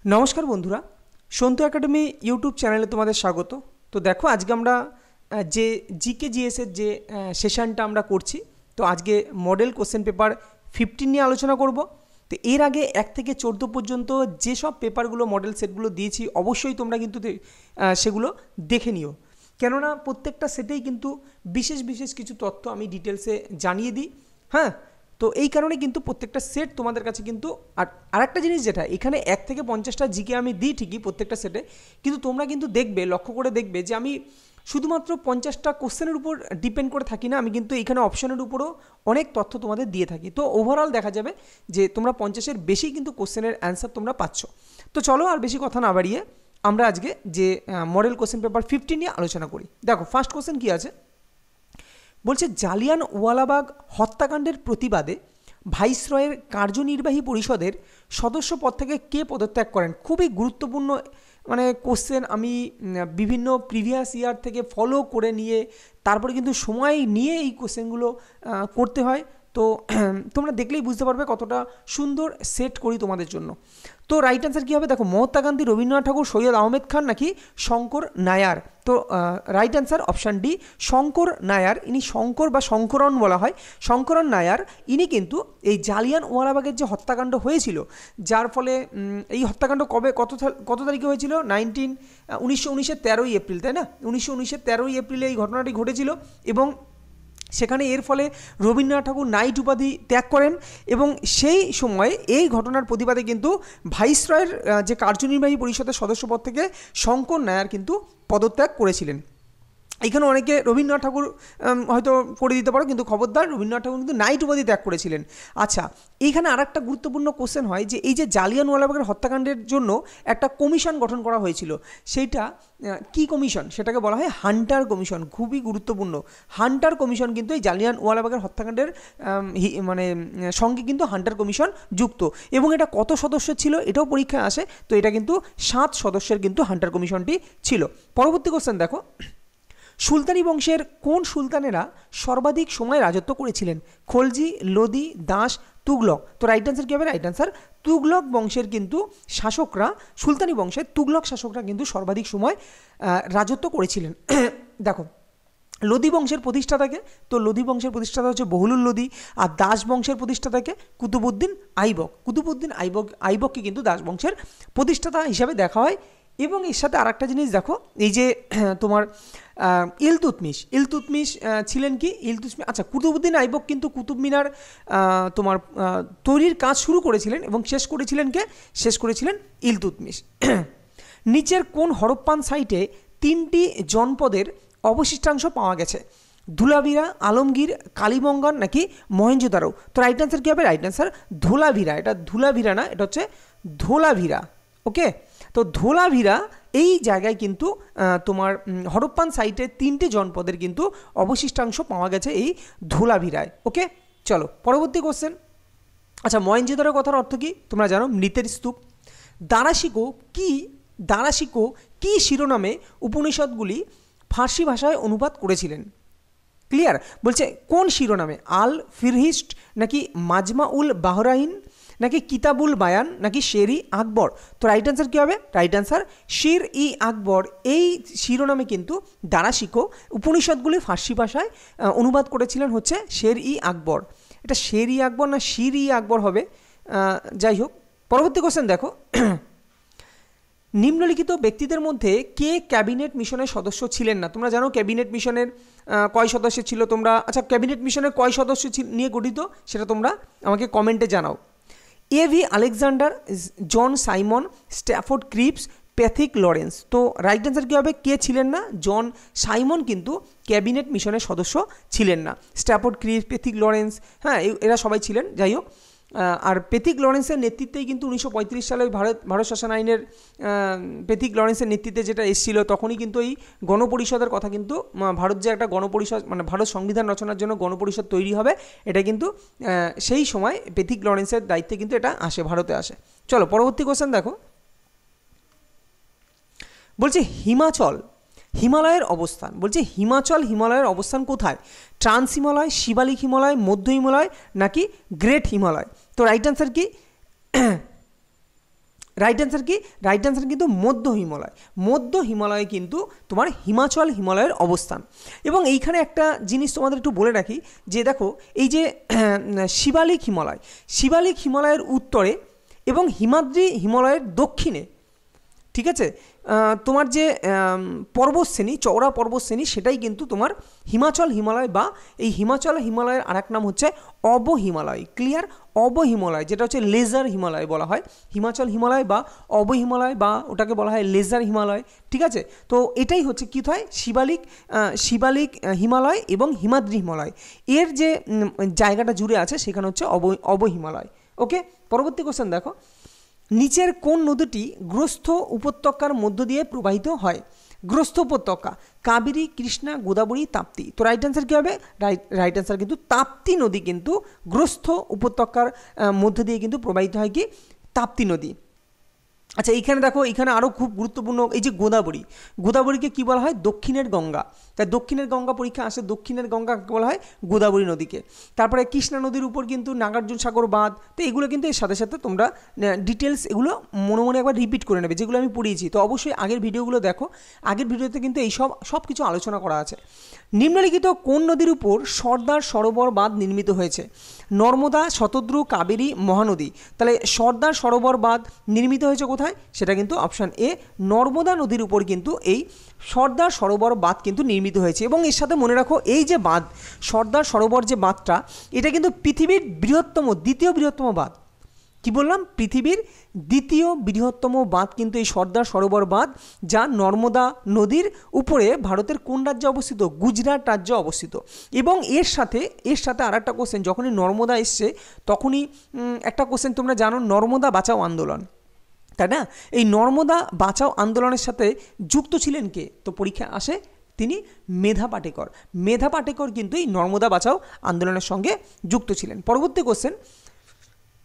নমস্কার বন্ধুরা, Santu academy YouTube চ্যানেলে তোমাদের স্বাগত। তো দেখো, আজকে আমরা যে জিকে জিএসের যে সেশনটা আমরা করছি, তো আজকে মডেল কোশ্চেন পেপার 15 নিয়ে আলোচনা করব। তো এর আগে 1 থেকে 14 পর্যন্ত যেসব পেপারগুলো মডেল সেটগুলো দিয়েছি, অবশ্যই তোমরা কিন্তু সেগুলো দেখে নিও, কেননা প্রত্যেকটা সেটেই কিন্তু বিশেষ বিশেষ কিছু তথ্য আমি ডিটেলসে জানিয়ে দিই। হ্যাঁ, তো এই কারণে কিন্তু প্রত্যেকটা সেট তোমাদের কাছে কিন্তু আরেকটা জিনিস, যেটা এখানে 1 থেকে 50টা জিকে আমি দিই ঠিকই প্রত্যেকটা সেটে, কিন্তু তোমরা কিন্তু দেখবে, লক্ষ্য করে দেখবে যে আমি শুধুমাত্র 50টা কোশ্চেনের উপর ডিপেন্ড করে থাকি না, আমি কিন্তু এখানে অপশনের উপরও অনেক তথ্য তোমাদের দিয়ে থাকি। তো ওভারঅল দেখা যাবে যে তোমরা 50-এর বেশি কিন্তু কোশ্চেনের অ্যান্সার তোমরা পাচ্ছ। তো চলো আর বেশি কথা না বাড়িয়ে আমরা আজকে যে মডেল কোশ্চেন পেপার 15 নিয়ে আলোচনা করি। দেখো, ফার্স্ট কোশ্চেন কী আছে, বলছে জালিয়ানওয়ালাবাগ হত্যাকাণ্ডের প্রতিবাদে ভাইসরয়ের কার্যনির্বাহী পরিষদের সদস্য পদ থেকে কে পদত্যাগ করেন? খুবই গুরুত্বপূর্ণ মানে কোশ্চেন। আমি বিভিন্ন প্রিভিয়াস ইয়ার থেকে ফলো করে নিয়ে তারপরে কিন্তু সময় নিয়ে এই কোশ্চেনগুলো করতে হয়। তো তোমরা দেখলেই বুঝতে পারবে কতটা সুন্দর সেট করি তোমাদের জন্য। তো রাইট অ্যান্সার কী হবে? দেখো, মহাত্মা গান্ধী, রবীন্দ্রনাথ ঠাকুর, সৈয়দ আহমেদ খান নাকি শঙ্কর নায়ার? তো right answer option D, Shankar Nair. ইনি শঙ্কর বা শঙ্করন বলা হয়, শঙ্করন নায়ার। ইনি কিন্তু এই জালিয়ানওয়ালাবাগের যে হত্যাকাণ্ড হয়েছিল, যার ফলে এই হত্যাকাণ্ড কবে কত তারিখে হয়েছিল? 1919-এর 13ই এপ্রিল, তাই না? 1919-এর 13ই এপ্রিলে এই ঘটনাটি ঘটেছিল এবং সেখানে এর ফলে রবীন্দ্রনাথ ঠাকুর নাইট উপাধি ত্যাগ করেন এবং সেই সময় এই ঘটনার প্রতিবাদে কিন্তু ভাইসরয়ের যে কার্যনির্বাহী পরিষদের সদস্যপদ থেকে শঙ্কর নায়ার কিন্তু পদত্যাগ করেছিলেন। এখানে অনেকে রবীন্দ্রনাথ ঠাকুর হয়তো করে দিতে পারো, কিন্তু খবরদার, রবীন্দ্রনাথ ঠাকুর কিন্তু নাইট উপাধি ত্যাগ করেছিলেন। আচ্ছা, এইখানে আর একটা গুরুত্বপূর্ণ কোশ্চেন হয় যে এই যে জালিয়ানওয়ালাবাগের হত্যাকাণ্ডের জন্য একটা কমিশন গঠন করা হয়েছিল, সেইটা কি কমিশন? সেটাকে বলা হয় হান্টার কমিশন। খুবই গুরুত্বপূর্ণ, হান্টার কমিশন কিন্তু এই জালিয়ানওয়ালাবাগের হত্যাকাণ্ডের মানে সঙ্গে কিন্তু হান্টার কমিশন যুক্ত। এবং এটা কত সদস্য ছিল এটাও পরীক্ষায় আসে, তো এটা কিন্তু 7 সদস্যের কিন্তু হান্টার কমিশনটি ছিল। পরবর্তী কোশ্চেন দেখো, সুলতানি বংশের কোন সুলতানেরা সর্বাধিক সময় রাজত্ব করেছিলেন? খলজি, লোদি, দাস, তুগলক? তো রাইট অ্যান্সার কী হবে? রাইট অ্যান্সার তুগলক বংশের কিন্তু শাসকরা, সুলতানি বংশের তুগলক শাসকরা কিন্তু সর্বাধিক সময় রাজত্ব করেছিলেন। দেখো, লোদি বংশের প্রতিষ্ঠাতাকে, তো লোদি বংশের প্রতিষ্ঠাতা হচ্ছে বহুলুল লোদি, আর দাস বংশের প্রতিষ্ঠাতাকে কুতুবউদ্দিন আইবক। কুতুবউদ্দিন আইবককে কিন্তু দাস বংশের প্রতিষ্ঠাতা হিসাবে দেখা হয়। এবং এর সাথে আরেকটা জিনিস দেখো, এই যে তোমার ইলতুৎমিশ ছিলেন কি? আচ্ছা, কুতুবউদ্দিন আইবক কিন্তু কুতুব মিনার তোমার তৈরির কাজ শুরু করেছিলেন এবং শেষ করেছিলেন ইলতুৎমিশ। নিচের কোন হরপ্পান সাইটে 3টি জনপদের অবশিষ্টাংশ পাওয়া গেছে? ধুলাভিরা, আলমগীর, কালীবঙ্গান নাকি মহেঞ্জোদারো? তো রাইট অ্যান্সার কী হবে? Right answer Dholavira. এটা ধুলাভিরা না, এটা হচ্ছে ধোলাভিরা। ওকে, তো ধোলাভিরা এই জায়গায় কিন্তু তোমার হরপ্পান সাইটে 3টি জনপদের কিন্তু অবশিষ্টাংশ পাওয়া গেছে এই ধোলাভিরায়। ওকে, চলো পরবর্তী কোশ্চেন। আচ্ছা, মহেঞ্জোদারো কথার অর্থ কী তোমরা জানো? মৃতের স্তূপ। দারাশিকো কি শিরোনামে উপনিষদগুলি ফার্সি ভাষায় অনুবাদ করেছিলেন? ক্লিয়ার? বলছে কোন শিরোনামে? আল ফিরহিস্ট নাকি মাজমা উল বাহরাইন নাকি কিতাবুল বায়ান নাকি শের ই আকবর? তো রাইট অ্যান্সার কী হবে? রাইট অ্যান্সার শের ই আকবর। এই শিরোনামে কিন্তু দারাশিকো উপনিষদগুলি ফার্সি ভাষায় অনুবাদ করেছিলেন হচ্ছে শের ই আকবর। এটা শের ই আকবর না শির ই আকবর হবে, যাই হোক। পরবর্তী কোশ্চেন দেখো, নিম্নলিখিত ব্যক্তিদের মধ্যে কে ক্যাবিনেট মিশনের সদস্য ছিলেন না? তোমরা জানো ক্যাবিনেট মিশনের কয় সদস্য ছিল তোমরা? আচ্ছা, ক্যাবিনেট মিশনের কয় সদস্য নিয়ে গঠিত সেটা তোমরা আমাকে কমেন্টে জানাও। AV Alexander, John Simon, Stafford Cripps, Pethick Lawrence? তো রাইট অ্যান্সার কী হবে? কে ছিলেন না? জন সাইমন কিন্তু ক্যাবিনেট মিশনের সদস্য ছিলেন না। স্ট্যাফোর্ড ক্রিপস, প্যাথিক লরেন্স, হ্যাঁ, এরা সবাই ছিলেন। যাই হোক, আর প্যাথিক লরেন্সের নেতৃত্বেই কিন্তু 1935 সালে ভারত শাসন আইনের প্যাথিক লরেন্সের নেতৃত্বে যেটা এসেছিল, তখনই কিন্তু এই গণপরিষদের কথা কিন্তু ভারত যে একটা গণপরিষদ, মানে ভারত সংবিধান রচনার জন্য গণপরিষদ তৈরি হবে, এটা কিন্তু সেই সময় প্যাথিক লরেন্সের দায়িত্বে কিন্তু এটা আসে, ভারতে আসে। চলো পরবর্তী কোশ্চেন দেখো, বলছে হিমালয়ের অবস্থান। বলছে হিমালয়ের অবস্থান কোথায়? ট্রান্স হিমালয়, শিবালিক হিমালয়, মধ্য হিমালয় নাকি গ্রেট হিমালয়? তো রাইট অ্যান্সার কি? রাইট অ্যান্সার কি? রাইট অ্যান্সার কিন্তু মধ্য হিমালয়। মধ্য হিমালয়ে কিন্তু তোমার হিমাচল হিমালয়ের অবস্থান। এবং এইখানে একটা জিনিস তোমাদের একটু বলে রাখি যে দেখো এই যে শিবালিক হিমালয়, শিবালিক হিমালয়ের উত্তরে এবং হিমাদ্রি হিমালয়ের দক্ষিণে, ঠিক আছে, তোমার যে পর্বতশ্রেণী, চওড়া পর্বতশ্রেণী, সেটাই কিন্তু তোমার হিমাচল হিমালয় বা এই হিমাচল হিমালয়ের আরেক নাম হচ্ছে অবহিমালয়। ক্লিয়ার? অবহিমালয়, যেটা হচ্ছে লেজার হিমালয় বলা হয়। হিমাচল হিমালয় বা অবহিমালয় বা ওটাকে বলা হয় লেজার হিমালয়, ঠিক আছে। তো এটাই হচ্ছে কী হয়, শিবালিক হিমালয় এবং হিমাদ্রি হিমালয় এর যে জায়গাটা জুড়ে আছে সেখানে হচ্ছে অবহিমালয়। ওকে, পরবর্তী কোশ্চেন দেখো, নিচের কোন নদীটি গ্রস্থ উপত্যকার মধ্য দিয়ে প্রবাহিত হয়? গ্রস্থ উপত্যকা কাবেরী, কৃষ্ণা, গোদাবরী, তাপ্তি। তো রাইট অ্যান্সার কী হবে? রাইট অ্যান্সার কিন্তু তাপ্তি নদী কিন্তু গ্রস্থ উপত্যকার মধ্য দিয়ে কিন্তু প্রবাহিত হয় কি? তাপ্তি নদী। আচ্ছা, এইখানে দেখো, এখানে আরও খুব গুরুত্বপূর্ণ এই যে গোদাবরী, গোদাবরীকে কী বলা হয়? দক্ষিণের গঙ্গা। তাই দক্ষিণের গঙ্গা পরীক্ষা আসে, দক্ষিণের গঙ্গা বলা হয় গোদাবরী নদীকে। তারপরে কৃষ্ণা নদীর উপর কিন্তু নাগার্জুন সাগর বাঁধ। তো এগুলো কিন্তু এর সাথে সাথে তোমরা ডিটেলস এগুলো মনে মনে একবার রিপিট করে নেবে, যেগুলো আমি পড়িয়েছি। তো অবশ্যই আগের ভিডিওগুলো দেখো, আগের ভিডিওতে কিন্তু এই সব কিছু আলোচনা করা আছে। নিম্নলিখিত কোন নদীর উপর সর্দার সরোবর বাঁধ নির্মিত হয়েছে? নর্মদা, শতদ্রু, কাবেরী, মহানদী। তাহলে সর্দার সরোবর বাঁধ নির্মিত হয়েছে কোথায়? সেটা কিন্তু অপশান এ, নর্মদা নদীর উপর কিন্তু এই সর্দার সরোবর বাঁধ কিন্তু নির্মিত হয়েছে। এবং এর সাথে মনে রাখো, এই যে বাঁধ, সর্দার সরোবর যে বাঁধটা, এটা কিন্তু পৃথিবীর দ্বিতীয় বৃহত্তম বাঁধ। কি বললাম? পৃথিবীর দ্বিতীয় বৃহত্তম বাঁধ কিন্তু এই সর্দার সরোবর বাঁধ, যা নর্মদা নদীর উপরে ভারতের কোন রাজ্যে অবস্থিত? গুজরাট রাজ্যে অবস্থিত। এবং এর সাথে আর একটা কোশ্চেন, যখনই নর্মদা এসছে তখনই একটা কোশ্চেন তোমরা জানো, নর্মদা বাঁচাও আন্দোলন, তাই না? এই নর্মদা বাঁচাও আন্দোলনের সাথে যুক্ত ছিলেন কে? তো পরীক্ষা আসে তিনি মেধা পাটেকর। মেধা পাটেকর কিন্তু এই নর্মদা বাঁচাও আন্দোলনের সঙ্গে যুক্ত ছিলেন। পরবর্তী কোশ্চেন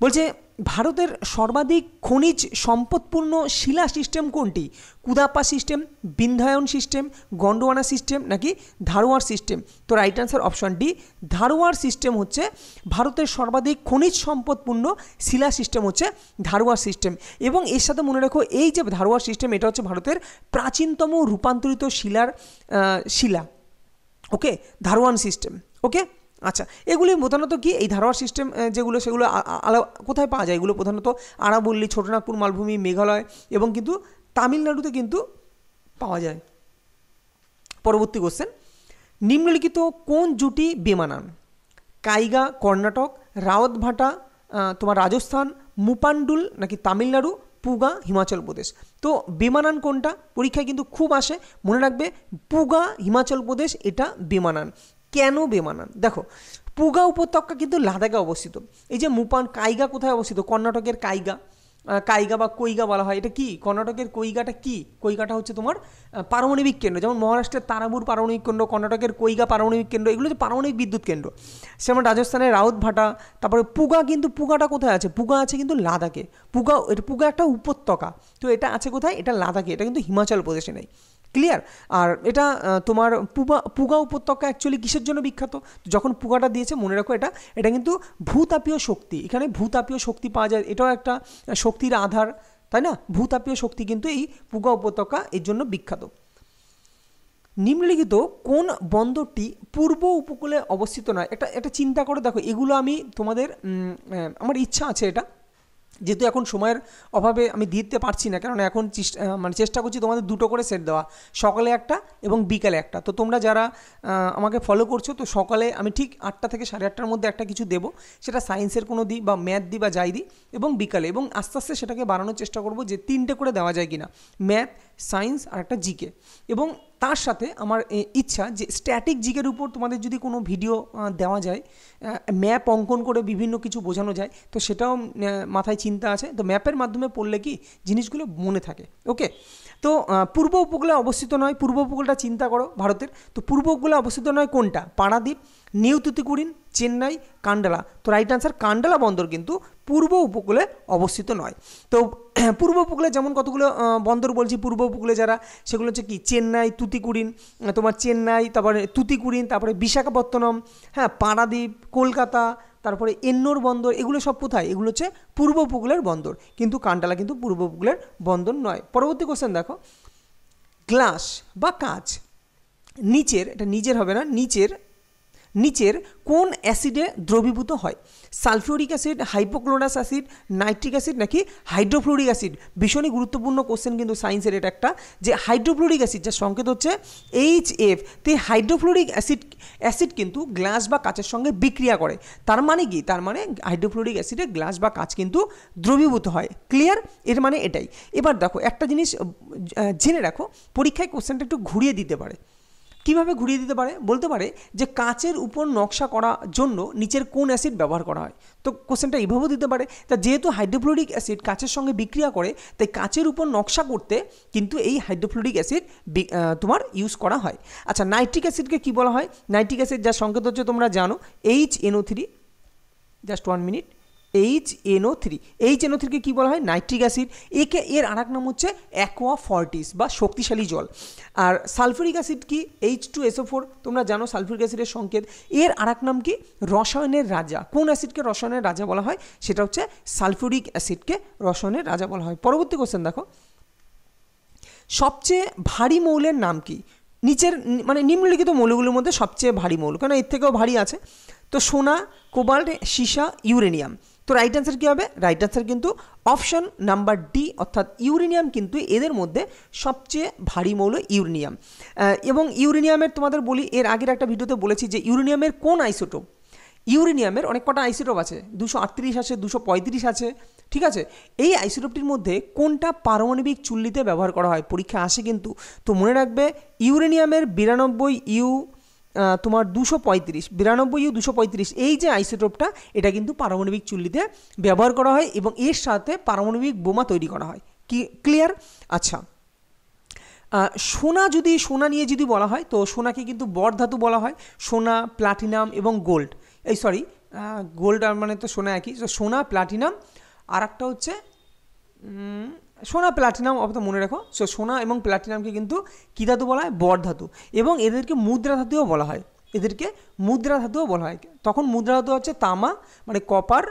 বলছে, ভারতের সর্বাধিক খনিজ সম্পদপূর্ণ শিলা সিস্টেম কোনটি? Cuddapah system, Vindhyan system, Gondwana system নাকি ধারওয়ার সিস্টেম? তো right answer option D, Dharwar system হচ্ছে ভারতের সর্বাধিক খনিজ সম্পদপূর্ণ শিলা সিস্টেম হচ্ছে ধারওয়ার সিস্টেম। এবং এর সাথে মনে রাখো, এই যে ধারওয়ার সিস্টেম, এটা হচ্ছে ভারতের প্রাচীনতম রূপান্তরিত শিলা। ওকে, ধারওয়ান সিস্টেম। ওকে, আচ্ছা, এগুলি প্রধানত কি, এই ধারওয়ার সিস্টেম যেগুলো, সেগুলো কোথায় পাওয়া যায়? এগুলো প্রধানত আরাবল্লী, ছোটনাগপুর মালভূমি, মেঘালয় এবং কিন্তু তামিলনাড়ুতে কিন্তু পাওয়া যায়। পরবর্তী কোশ্চেন, নিম্নলিখিত কোন জুটি বেমানান? কাইগা কর্ণাটক, রাওতভাটা তোমার রাজস্থান, মুপান্ডুল নাকি তামিলনাড়ু, পুগা হিমাচল প্রদেশ। তো বেমানান কোনটা? পরীক্ষায় কিন্তু খুব আসে, মনে রাখবে, পুগা হিমাচল প্রদেশ, এটা বেমানান। কেন বেমানান? দেখো, পুগা উপত্যকা কিন্তু লাদাখে অবস্থিত। এই যে কাইগা কোথায় অবস্থিত? কর্ণাটকের কাইগা বা কৈগা বলা হয়। এটা কি? কর্ণাটকের কৈগাটা কি? কৈগাটা হচ্ছে তোমার পারমাণবিক কেন্দ্র। যেমন মহারাষ্ট্রের তারাপুর পারমাণবিক কেন্দ্র, কর্ণাটকের কৈগা পারমাণবিক কেন্দ্র, এগুলো হচ্ছে পারমাণবিক বিদ্যুৎ কেন্দ্র। যেমন রাজস্থানের রাউতভাটা। তারপরে পুগা, কিন্তু পুগাটা কোথায় আছে? পুগা আছে কিন্তু লাদাখে। পুগা একটা উপত্যকা, তো এটা আছে কোথায়? এটা লাদাখে, এটা কিন্তু হিমাচল প্রদেশে নেই। ক্লিয়ার? আর এটা তোমার পুগা উপত্যকা অ্যাকচুয়ালি কিসের জন্য বিখ্যাত? যখন পুগাটা দিয়েছে, মনে রাখো, এটা কিন্তু ভূতাপীয় শক্তি, এখানে ভূতাপীয় শক্তি পাওয়া যায়, এটাও একটা শক্তির আধার, তাই না? ভূতাপীয় শক্তি কিন্তু এই পুগা উপত্যকা এর জন্য বিখ্যাত। নিম্নলিখিত কোন বন্দরটি পূর্ব উপকূলে অবস্থিত নয়? একটা চিন্তা করে দেখো, এগুলো আমি তোমাদের আমার ইচ্ছা আছে, এটা যেহেতু এখন সময়ের অভাবে আমি দিতে পারছি না, কারণ এখন চেষ্টা করছি তোমাদের দুটো করে সেট দেওয়া, সকালে একটা এবং বিকালে একটা। তো তোমরা যারা আমাকে ফলো করছো, তো সকালে আমি ঠিক 8টা থেকে 8:30টার মধ্যে একটা কিছু দেবো, সেটা সায়েন্সের কোনো দিই বা ম্যাথ দিই বা যাই দিই, এবং বিকালে, এবং আস্তে আস্তে সেটাকে বাড়ানোর চেষ্টা করবো যে 3টে করে দেওয়া যায় কিনা, ম্যাথ, সায়েন্স আর একটা জিকে। এবং তার সাথে আমার ইচ্ছা যে স্ট্যাটিক জিকের উপর তোমাদের যদি কোনো ভিডিও দেওয়া যায়, ম্যাপ অঙ্কন করে বিভিন্ন কিছু বোঝানো যায়, তো সেটাও মাথায় চিন্তা আছে। তো ম্যাপের মাধ্যমে পড়লে কি জিনিসগুলো মনে থাকে। ওকে, তো পূর্ব উপকূলে অবস্থিত নয়, পূর্ব উপকূলটা চিন্তা করো ভারতের। তো পূর্ব উপকূলে অবস্থিত নয় কোনটা? পারাদ্বীপ, নিউ তুতিকুড়িন, চেন্নাই, কান্ডালা। তো রাইট আনসার কান্ডালা বন্দর কিন্তু পূর্ব উপকূলে অবস্থিত নয়। তো পূর্ব উপকূলে যেমন কতগুলো বন্দর বলছি পূর্ব উপকূলে যারা, সেগুলো হচ্ছে কি, চেন্নাই, তুতিকুড়িন, তোমার চেন্নাই, তারপরে তুতিকুড়িন, তারপরে বিশাখাপত্তনম, হ্যাঁ, পারাদ্বীপ, কলকাতা, তারপরে এন্নোর বন্দর, এগুলো সব কোথায়? এগুলো হচ্ছে পূর্ব উপকূলের বন্দর, কিন্তু কান্ডালা কিন্তু পূর্ব উপকূলের বন্দর নয়। পরবর্তী কোশ্চেন দেখো, গ্লাস বা কাঁচ নিচের, এটা নিজের হবে না, নিচের কোন অ্যাসিডে দ্রবীভূত হয়? Sulphuric acid, hypochlorous acid, nitric acid নাকি হাইড্রোফ্লোরিক অ্যাসিড? ভীষণই গুরুত্বপূর্ণ কোশ্চেন কিন্তু সায়েন্সের এটা একটা, যে হাইড্রোফ্লোরিক অ্যাসিড যার সংকেত হচ্ছে HF, তো হাইড্রোফ্লোরিক অ্যাসিড কিন্তু গ্লাস বা কাচের সঙ্গে বিক্রিয়া করে। তার মানে কি? তার মানে হাইড্রোফ্লোরিক অ্যাসিডে গ্লাস বা কাচ কিন্তু দ্রবীভূত হয়। ক্লিয়ার? এর মানে এটাই। এবার দেখো একটা জিনিস জেনে রাখো, পরীক্ষায় কোশ্চেনটা একটু ঘুরিয়ে দিতে পারে। কীভাবে ঘুরিয়ে দিতে পারে? বলতে পারে যে কাচের উপর নকশা করার জন্য নিচের কোন অ্যাসিড ব্যবহার করা হয়। তো কোশ্চেনটা এইভাবেও দিতে পারে, তা যেহেতু হাইড্রোফ্লোরিক অ্যাসিড কাচের সঙ্গে বিক্রিয়া করে, তাই কাচের উপর নকশা করতে কিন্তু এই হাইড্রোফ্লোরিক অ্যাসিড তোমার ইউজ করা হয়। আচ্ছা, নাইট্রিক অ্যাসিডকে কী বলা হয়? নাইট্রিক অ্যাসিড যার সংকেত হচ্ছে তোমরা জানো HNO3, জাস্ট 1 মিনিট, HNO3, HNO3কে কী বলা হয়? Nitric acid. এর আরেক নাম হচ্ছে অ্যাকোয়া ফর্টিস বা শক্তিশালী জল। আর সালফিউরিক অ্যাসিড কি? H2SO4, তোমরা জানো সালফিউরিক অ্যাসিডের সংকেত। এর আরেক নাম কি? রসায়নের রাজা। কোন অ্যাসিডকে রসায়নের রাজা বলা হয়? সেটা হচ্ছে সালফিউরিক অ্যাসিডকে রসায়নের রাজা বলা হয়। পরবর্তী কোশ্চেন দেখো, সবচেয়ে ভারী মৌলের নাম কি? নিচের মানে নিম্নলিখিত মৌলগুলোর মধ্যে সবচেয়ে ভারী মৌল, কারণ এর থেকেও ভারী আছে। তো সোনা, কোবাল্ট, সীসা, ইউরেনিয়াম। তো রাইট অ্যান্সার কী হবে? রাইট অ্যান্সার কিন্তু অপশন নাম্বার ডি, অর্থাৎ ইউরেনিয়াম কিন্তু এদের মধ্যে সবচেয়ে ভারী মৌল ইউরেনিয়াম। এবং ইউরেনিয়ামের তোমাদের বলি, এর আগের একটা ভিডিওতে বলেছি যে ইউরেনিয়ামের কোন আইসোটোপ? ইউরেনিয়ামের অনেক কটা আইসোটোপ আছে, 238 আছে, 235 আছে, ঠিক আছে? এই আইসোটোপটির মধ্যে কোনটা পারমাণবিক চুল্লিতে ব্যবহার করা হয়? পরীক্ষা আসে কিন্তু। তো মনে রাখবে ইউরেনিয়ামের 92U তোমার 235 এই যে আইসোটোপটা, এটা কিন্তু পারমাণবিক চুল্লিতে ব্যবহার করা হয় এবং এর সাথে পারমাণবিক বোমা তৈরি করা হয়। কি ক্লিয়ার? আচ্ছা, সোনা নিয়ে যদি বলা হয়, তো সোনাকে কিন্তু বরধাতু বলা হয়। সোনা, প্লাটিনাম এবং গোল্ড, গোল্ড আর মানে তো সোনা একই। তো সোনা, প্লাটিনাম, আর একটা হচ্ছে সোনা, প্লাটিনাম অর্থাৎ মনে রাখো। সো সোনা এবং প্লাটিনামকে কিন্তু কী ধাতু বলা হয়? বরধাতু। এবং এদেরকে মুদ্রা ধাতুও বলা হয়, তখন মুদ্রা ধাতু হচ্ছে তামা মানে কপার,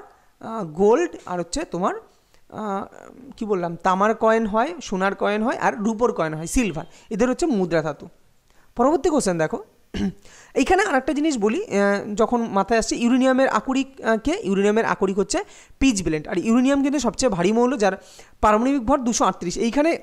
গোল্ড, আর হচ্ছে তোমার কি বললাম, তামার কয়েন হয়, সোনার কয়েন হয়, আর রূপোর কয়েন হয়, সিলভার। এদের হচ্ছে মুদ্রা ধাতু। পরবর্তী কোশ্চেন দেখো, এইখানে আরেকটা জিনিস বলি, যখন মাথায় আসছে ইউরেনিয়ামের আকরিক হচ্ছে পিচ ব্লেন্ড। আর ইউরেনিয়াম কিন্তু সবচেয়ে ভারী মৌল, যার পারমাণবিক ভর 238।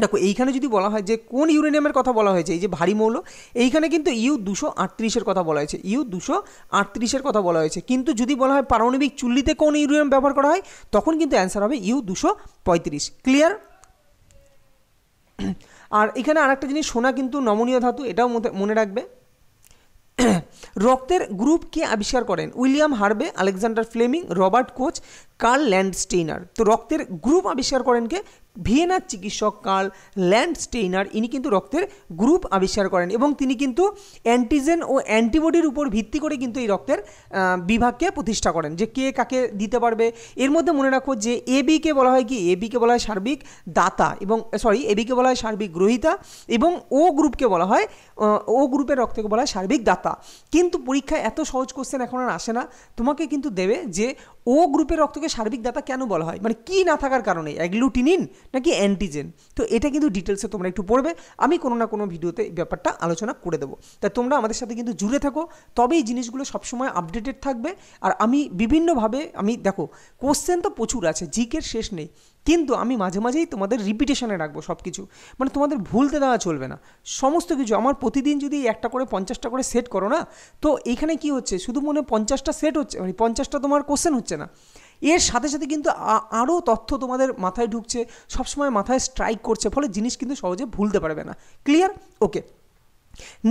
দেখো এইখানে যদি বলা হয় যে কোন ইউরেনিয়ামের কথা বলা হয়েছে, এই যে ভারী মৌল, এইখানে কিন্তু U238 কথা বলা হয়েছে, U238 কথা বলা হয়েছে। কিন্তু যদি বলা হয় পারমাণবিক চুল্লিতে কোন ইউরেনিয়াম ব্যবহার করা হয়, তখন কিন্তু অ্যান্সার হবে U235। ক্লিয়ার? আর এখানে আরেকটা জিনিস, সোনা কিন্তু নমনীয় ধাতু, এটাও মনে রাখবে। রক্তের গ্রুপ কে আবিষ্কার করেন? William Harvey, Alexander Fleming, Robert Koch, Karl Landsteiner. তো রক্তের গ্রুপ আবিষ্কার করেন কে? ভিয়েনার চিকিৎসক কার্ল ল্যান্ডস্টেইনার। ইনি কিন্তু রক্তের গ্রুপ আবিষ্কার করেন এবং তিনি কিন্তু অ্যান্টিজেন ও অ্যান্টিবডির উপর ভিত্তি করে কিন্তু এই রক্তের বিভাগকে প্রতিষ্ঠা করেন, যে কে কাকে দিতে পারবে। এর মধ্যে মনে রাখো যে এবিকে বলা হয় কি? এবিকে বলা হয় সার্বিক দাতা, এবং এবিকে বলা হয় সার্বিক গ্রহীতা, এবং ও গ্রুপকে বলা হয়, ও গ্রুপের রক্তকে বলা হয় সার্বিক দাতা। কিন্তু পরীক্ষায় এত সহজ কোশ্চেন এখন আর আসে না, তোমাকে কিন্তু দেবে যে ও গ্রুপের রক্তকে সার্বিক দাতা কেন বলা হয়, মানে কি না থাকার কারণে, অ্যাগ্লুটিনিন নাকি অ্যান্টিজেন। তো এটা কিন্তু ডিটেলসে তোমরা একটু পড়বে, আমি কোনো না কোনো ভিডিওতে এই ব্যাপারটা আলোচনা করে দেবো। তাই তোমরা আমাদের সাথে কিন্তু জুড়ে থাকো, তবে এই জিনিসগুলো সবসময় আপডেটেড থাকবে। আর আমি বিভিন্নভাবে, দেখো কোশ্চেন তো প্রচুর আছে, জিকের শেষ নেই, কিন্তু আমি মাঝে মাঝেই তোমাদের রিপিটেশনে রাখবো সব কিছু, মানে তোমাদের ভুলতে দেওয়া চলবে না সমস্ত কিছু। আমার প্রতিদিন যদি একটা করে 50টা করে সেট করো না, তো এইখানে কি হচ্ছে, শুধু মনে 50টা সেট হচ্ছে, মানে 50টা তোমার কোশ্চেন হচ্ছে না, এর সাথে সাথে কিন্তু আরও তথ্য তোমাদের মাথায় ঢুকছে, সবসময় মাথায় স্ট্রাইক করছে, ফলে জিনিস কিন্তু সহজে ভুলতে পারবে না। ক্লিয়ার? ওকে।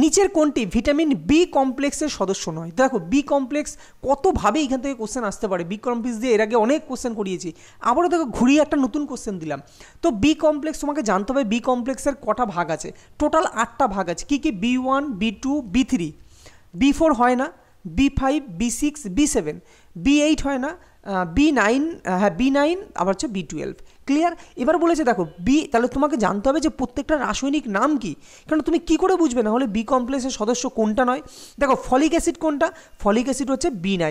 নিচের কোনটি ভিটামিন বি কমপ্লেক্সের সদস্য নয়? দেখো বি কমপ্লেক্স কতভাবে এখান থেকে কোশ্চেন আসতে পারে। বি কমপ্লেক্স দিয়ে এর আগে অনেক কোশ্চেন করিয়েছি, আবারও দেখো ঘুরিয়ে একটা নতুন কোশ্চেন দিলাম। তো বি কমপ্লেক্স তোমাকে জানতে হবে বি কমপ্লেক্সের কটা ভাগ আছে। টোটাল 8টা ভাগ আছে। কী কী? B1, B2, B3, B4 হয় না, B5, B6, B7, B8 হয় না, B9, হ্যাঁ B9, আবার হচ্ছে B12। ক্লিয়ার? এবার বলেছে দেখো তাহলে তোমাকে জানতে হবে যে প্রত্যেকটা রাসায়নিক নাম কি, কারণ তুমি কি করে বুঝবে না হলে বি কমপ্লেক্সের সদস্য কোনটা নয়। দেখো ফলিক অ্যাসিড কোনটা? ফলিক অ্যাসিড হচ্ছে B9।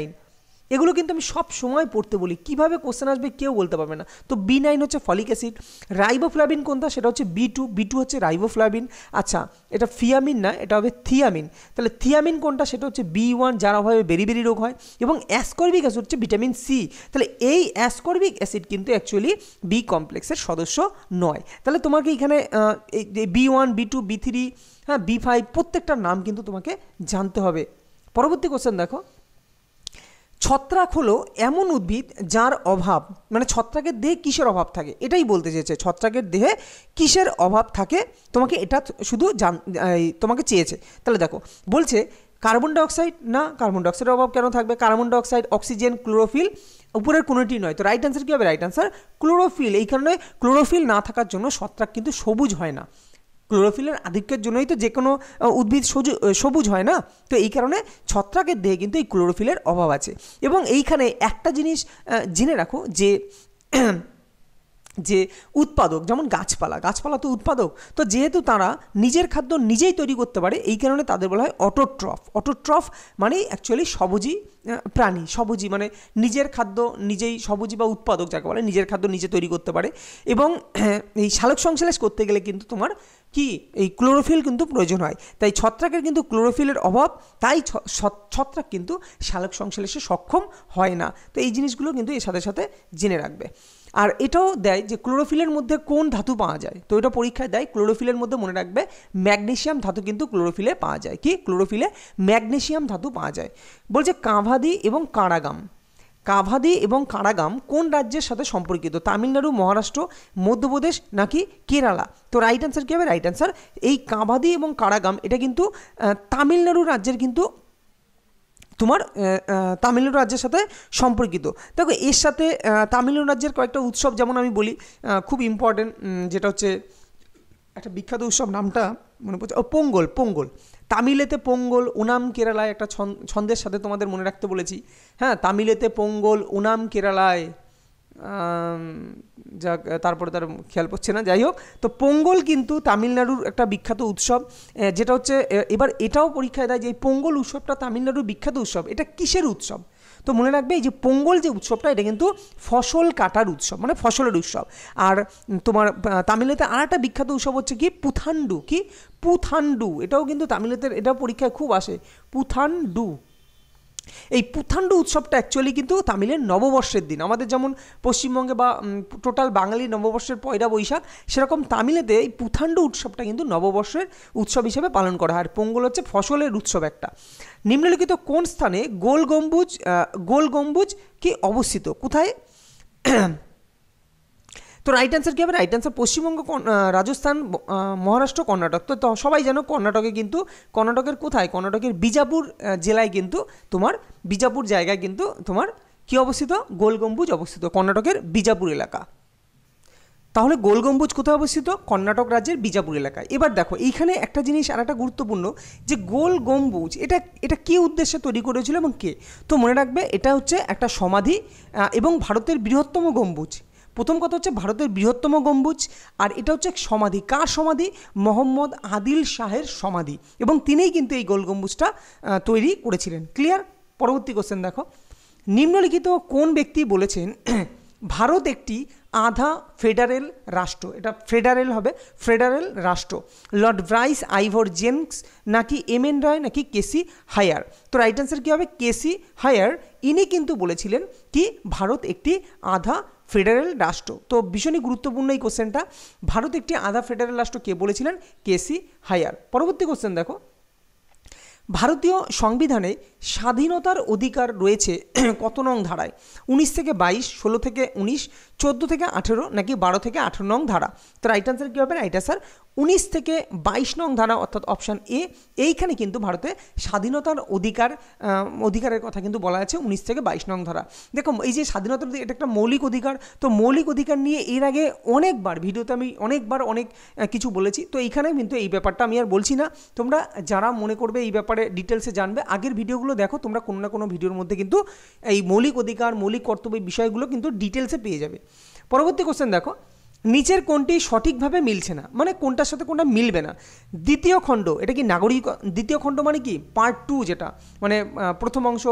এগুলো কিন্তু আমি সব সময় পড়তে বলি, কিভাবে কোশ্চেন আসবে কেউ বলতে পারবে না। তো B9 হচ্ছে ফলিক অ্যাসিড। রাইবোফ্লাভিন কোনটা, সেটা হচ্ছে B2 হচ্ছে রাইবোফ্লাভিন। আচ্ছা, এটা ফিয়ামিন না, এটা হবে থিয়ামিন। তাহলে থিয়ামিন কোনটা, সেটা হচ্ছে B1, যার অভাবে বেরি রোগ হয়। এবং অ্যাসকর্বিক অ্যাসিড হচ্ছে ভিটামিন সি। তাহলে এই অ্যাসকর্বিক অ্যাসিড কিন্তু অ্যাকচুয়ালি বি কমপ্লেক্সের সদস্য নয়। তাহলে তোমাকে এখানে B1, B2, B3, হ্যাঁ, B5 প্রত্যেকটার নাম কিন্তু তোমাকে জানতে হবে। পরবর্তী কোশ্চেন দেখো, ছত্রাক হলো এমন উদ্ভিদ যার অভাব, মানে ছত্রাকের দেহে কিসের অভাব থাকে, এটাই বলতে চেয়েছে, ছত্রাকের দেহে কিসের অভাব থাকে, তোমাকে এটা শুধু তোমাকে চেয়েছে। তাহলে দেখো বলছে কার্বন ডাইঅক্সাইড, না কার্বন ডাইঅক্সাইডের অভাব কেন থাকবে, কার্বন ডাইঅক্সাইড, অক্সিজেন, ক্লোরোফিল, উপরের কোনোটি নয়। তো রাইট অ্যান্সার কী হবে, রাইট অ্যান্সার ক্লোরোফিল। এই কারণে ক্লোরোফিল না থাকার জন্য ছত্রাক কিন্তু সবুজ হয় না। ক্লোরোফিলের আধিক্যের জন্যই তো যে কোনো উদ্ভিদ সবুজ হয় না। তো এই কারণে ছত্রাকের দেহে কিন্তু এই ক্লোরোফিলের অভাব আছে। এবং এইখানে একটা জিনিস জেনে রাখো যে যে উৎপাদক, যেমন গাছপালা তো উৎপাদক, তো যেহেতু তারা নিজের খাদ্য নিজেই তৈরি করতে পারে, এই কারণে তাদের বলা হয় অটোট্রফ মানে অ্যাকচুয়ালি সবুজী প্রাণী। সবুজী মানে নিজের খাদ্য নিজেই, সবুজী বা উৎপাদক যাকে বলে, নিজের খাদ্য নিজে তৈরি করতে পারে। এবং এই সালোক সংশ্লেষ করতে গেলে কিন্তু তোমার কি এই ক্লোরোফিল কিন্তু প্রয়োজন হয়। তাই ছত্রাকের কিন্তু ক্লোরোফিলের অভাব, তাই ছত্রাক কিন্তু সালোক সংশ্লেষে সক্ষম হয় না। তো এই জিনিসগুলো কিন্তু এর সাথে সাথে জেনে রাখবে। আর এটাও দেয় যে ক্লোরোফিলের মধ্যে কোন ধাতু পাওয়া যায়, তো এটা পরীক্ষায় দেয়। ক্লোরোফিলের মধ্যে মনে রাখবে ম্যাগনেসিয়াম ধাতু কিন্তু ক্লোরোফিলে পাওয়া যায়। কি, ক্লোরোফিলে ম্যাগনেসিয়াম ধাতু পাওয়া যায়। বলছে কাভাদি এবং কারাগাম কোন রাজ্যের সাথে সম্পর্কিত, তামিলনাড়ু, মহারাষ্ট্র, মধ্যপ্রদেশ নাকি কেরালা। তো রাইট অ্যান্সার কী হবে, রাইট অ্যান্সার এই কাভাদি এবং কারাগাম, এটা কিন্তু তামিলনাড়ু রাজ্যের কিন্তু তোমার তামিলনাড়ু রাজ্যের সাথে সম্পর্কিত। দেখো এর সাথে তামিলনাড়ু রাজ্যের কয়েকটা উৎসব, যেমন আমি বলি খুব ইম্পর্টেন্ট, যেটা হচ্ছে একটা বিখ্যাত উৎসব, নামটা মনে পড়ছে, পোঙ্গল। তামিলেতে পোঙ্গল, ওনাম কেরালায়, একটা ছন্দের সাথে তোমাদের মনে রাখতে বলেছি। হ্যাঁ, তামিলেতে পোঙ্গল, ওনাম কেরালায়, যাক তারপরে তার খেয়াল পড়ছে না, যাই হোক। তো পোঙ্গল কিন্তু তামিলনাড়ুর একটা বিখ্যাত উৎসব, যেটা হচ্ছে এবার এটাও পরীক্ষায় দেয় যে এই পোঙ্গল উৎসবটা তামিলনাড়ুর বিখ্যাত উৎসব, এটা কিসের উৎসব। তো মনে রাখবে এই যে পোঙ্গল যে উৎসবটা, এটা কিন্তু ফসল কাটার উৎসব, মানে ফসলের উৎসব। আর তোমার তামিলেতে আর একটা বিখ্যাত উৎসব হচ্ছে কি পুথান্ডু, এটাও কিন্তু তামিলেতে, এটাও পরীক্ষায় খুব আসে, পুথান্ডু। এই পুথান্ডু উৎসবটা অ্যাকচুয়ালি কিন্তু তামিলের নববর্ষের দিন, আমাদের যেমন পশ্চিমবঙ্গে বা টোটাল বাঙালি নববর্ষের পয়লা বৈশাখ, সেরকম তামিলেতে এই পুথান্ডু উৎসবটা কিন্তু নববর্ষের উৎসব হিসেবে পালন করা হয়। আর পোঙ্গল হচ্ছে ফসলের উৎসব একটা। নিম্নলিখিত কোন স্থানে গোল গম্বুজ কি অবস্থিত, কোথায়। তো রাইট অ্যান্সার কী হবে, রাইট অ্যান্সার পশ্চিমবঙ্গ, রাজস্থান, মহারাষ্ট্র, কর্ণাটক। তো সবাই জানো কর্ণাটকে কিন্তু, কর্ণাটকের কোথায়, কর্ণাটকের বিজাপুর জেলায় কিন্তু তোমার, বিজাপুর জায়গায় কিন্তু তোমার কি অবস্থিত, গোল গম্বুজ অবস্থিত, কর্ণাটকের বিজাপুর এলাকা। তাহলে গোল গম্বুজ কোথায় অবস্থিত, কর্ণাটক রাজ্যের বিজাপুর এলাকায়। এবার দেখো এইখানে একটা জিনিস আর একটা গুরুত্বপূর্ণ, যে গোল গম্বুজ এটা কী উদ্দেশ্যে তৈরি করেছিল এবং কে। তো মনে রাখবে এটা হচ্ছে একটা সমাধি এবং ভারতের বৃহত্তম গম্বুজ। প্রথম কথা হচ্ছে ভারতের বৃহত্তম গম্বুজ, আর এটা হচ্ছে সমাধি, কার সমাধি, মোহাম্মদ আদিল শাহের সমাধি, এবং তিনিই কিন্তু এই গোল গম্বুজটা তৈরি করেছিলেন। ক্লিয়ার। পরবর্তী কোশ্চেন দেখো, নিম্নলিখিত কোন ব্যক্তি বলেছেন ভারত একটি আধা ফেডারেল রাষ্ট্র, এটা ফেডারেল হবে, ফেডারেল রাষ্ট্র। লর্ড ব্রাইস, আইভর জেমস নাকি এমএন রায় নাকি কেসি হায়ার। তো রাইট অ্যান্সার কী হবে, কেসি হায়ার। ইনি কিন্তু বলেছিলেন কি ভারত একটি আধা ফেডারেল রাষ্ট্র। তো ভীষণই গুরুত্বপূর্ণ এই কোশ্চেনটা, ভারত একটি আধা ফেডারেল রাষ্ট্র কে বলেছিলেন, কেসি হায়ার। পরবর্তী কোশ্চেন দেখো, ভারতীয় সংবিধানে স্বাধীনতার অধিকার রয়েছে কত নং ধারায়, 19 থেকে 22, 16 থেকে 19, 14 থেকে 18 নাকি 12 থেকে 18 নং ধারা। তো রাইট অ্যান্সার কী হবে, রাইট অ্যান্সার 19 থেকে 22 নং ধারা, অর্থাৎ অপশান এ। এইখানে কিন্তু ভারতে স্বাধীনতার অধিকারের কথা কিন্তু বলা আছে 19 থেকে 22 নং ধারা। দেখো এই যে স্বাধীনতার, এটা একটা মৌলিক অধিকার। তো মৌলিক অধিকার নিয়ে এর আগে অনেকবার ভিডিওতে আমি অনেক কিছু বলেছি। তো এইখানে কিন্তু এই ব্যাপারটা আমি আর বলছি না, তোমরা যারা মনে করবে এই ব্যাপারে ডিটেলসে জানবে, আগের ভিডিওগুলো দেখো, তোমরা কোনো না কোনো ভিডিওর মধ্যে কিন্তু এই মৌলিক অধিকার, মৌলিক কর্তব্য বিষয়গুলো কিন্তু ডিটেলসে পেয়ে যাবে। পরবর্তী কোশ্চেন দেখো, নিচের কোনটি সঠিকভাবে মিলছে না, মানে কোনটার সাথে কোনটা মিলবে না। দ্বিতীয় খণ্ড, এটা কি নাগরিক, দ্বিতীয় খণ্ড মানে কি পার্ট 2, যেটা মানে প্রথম অংশ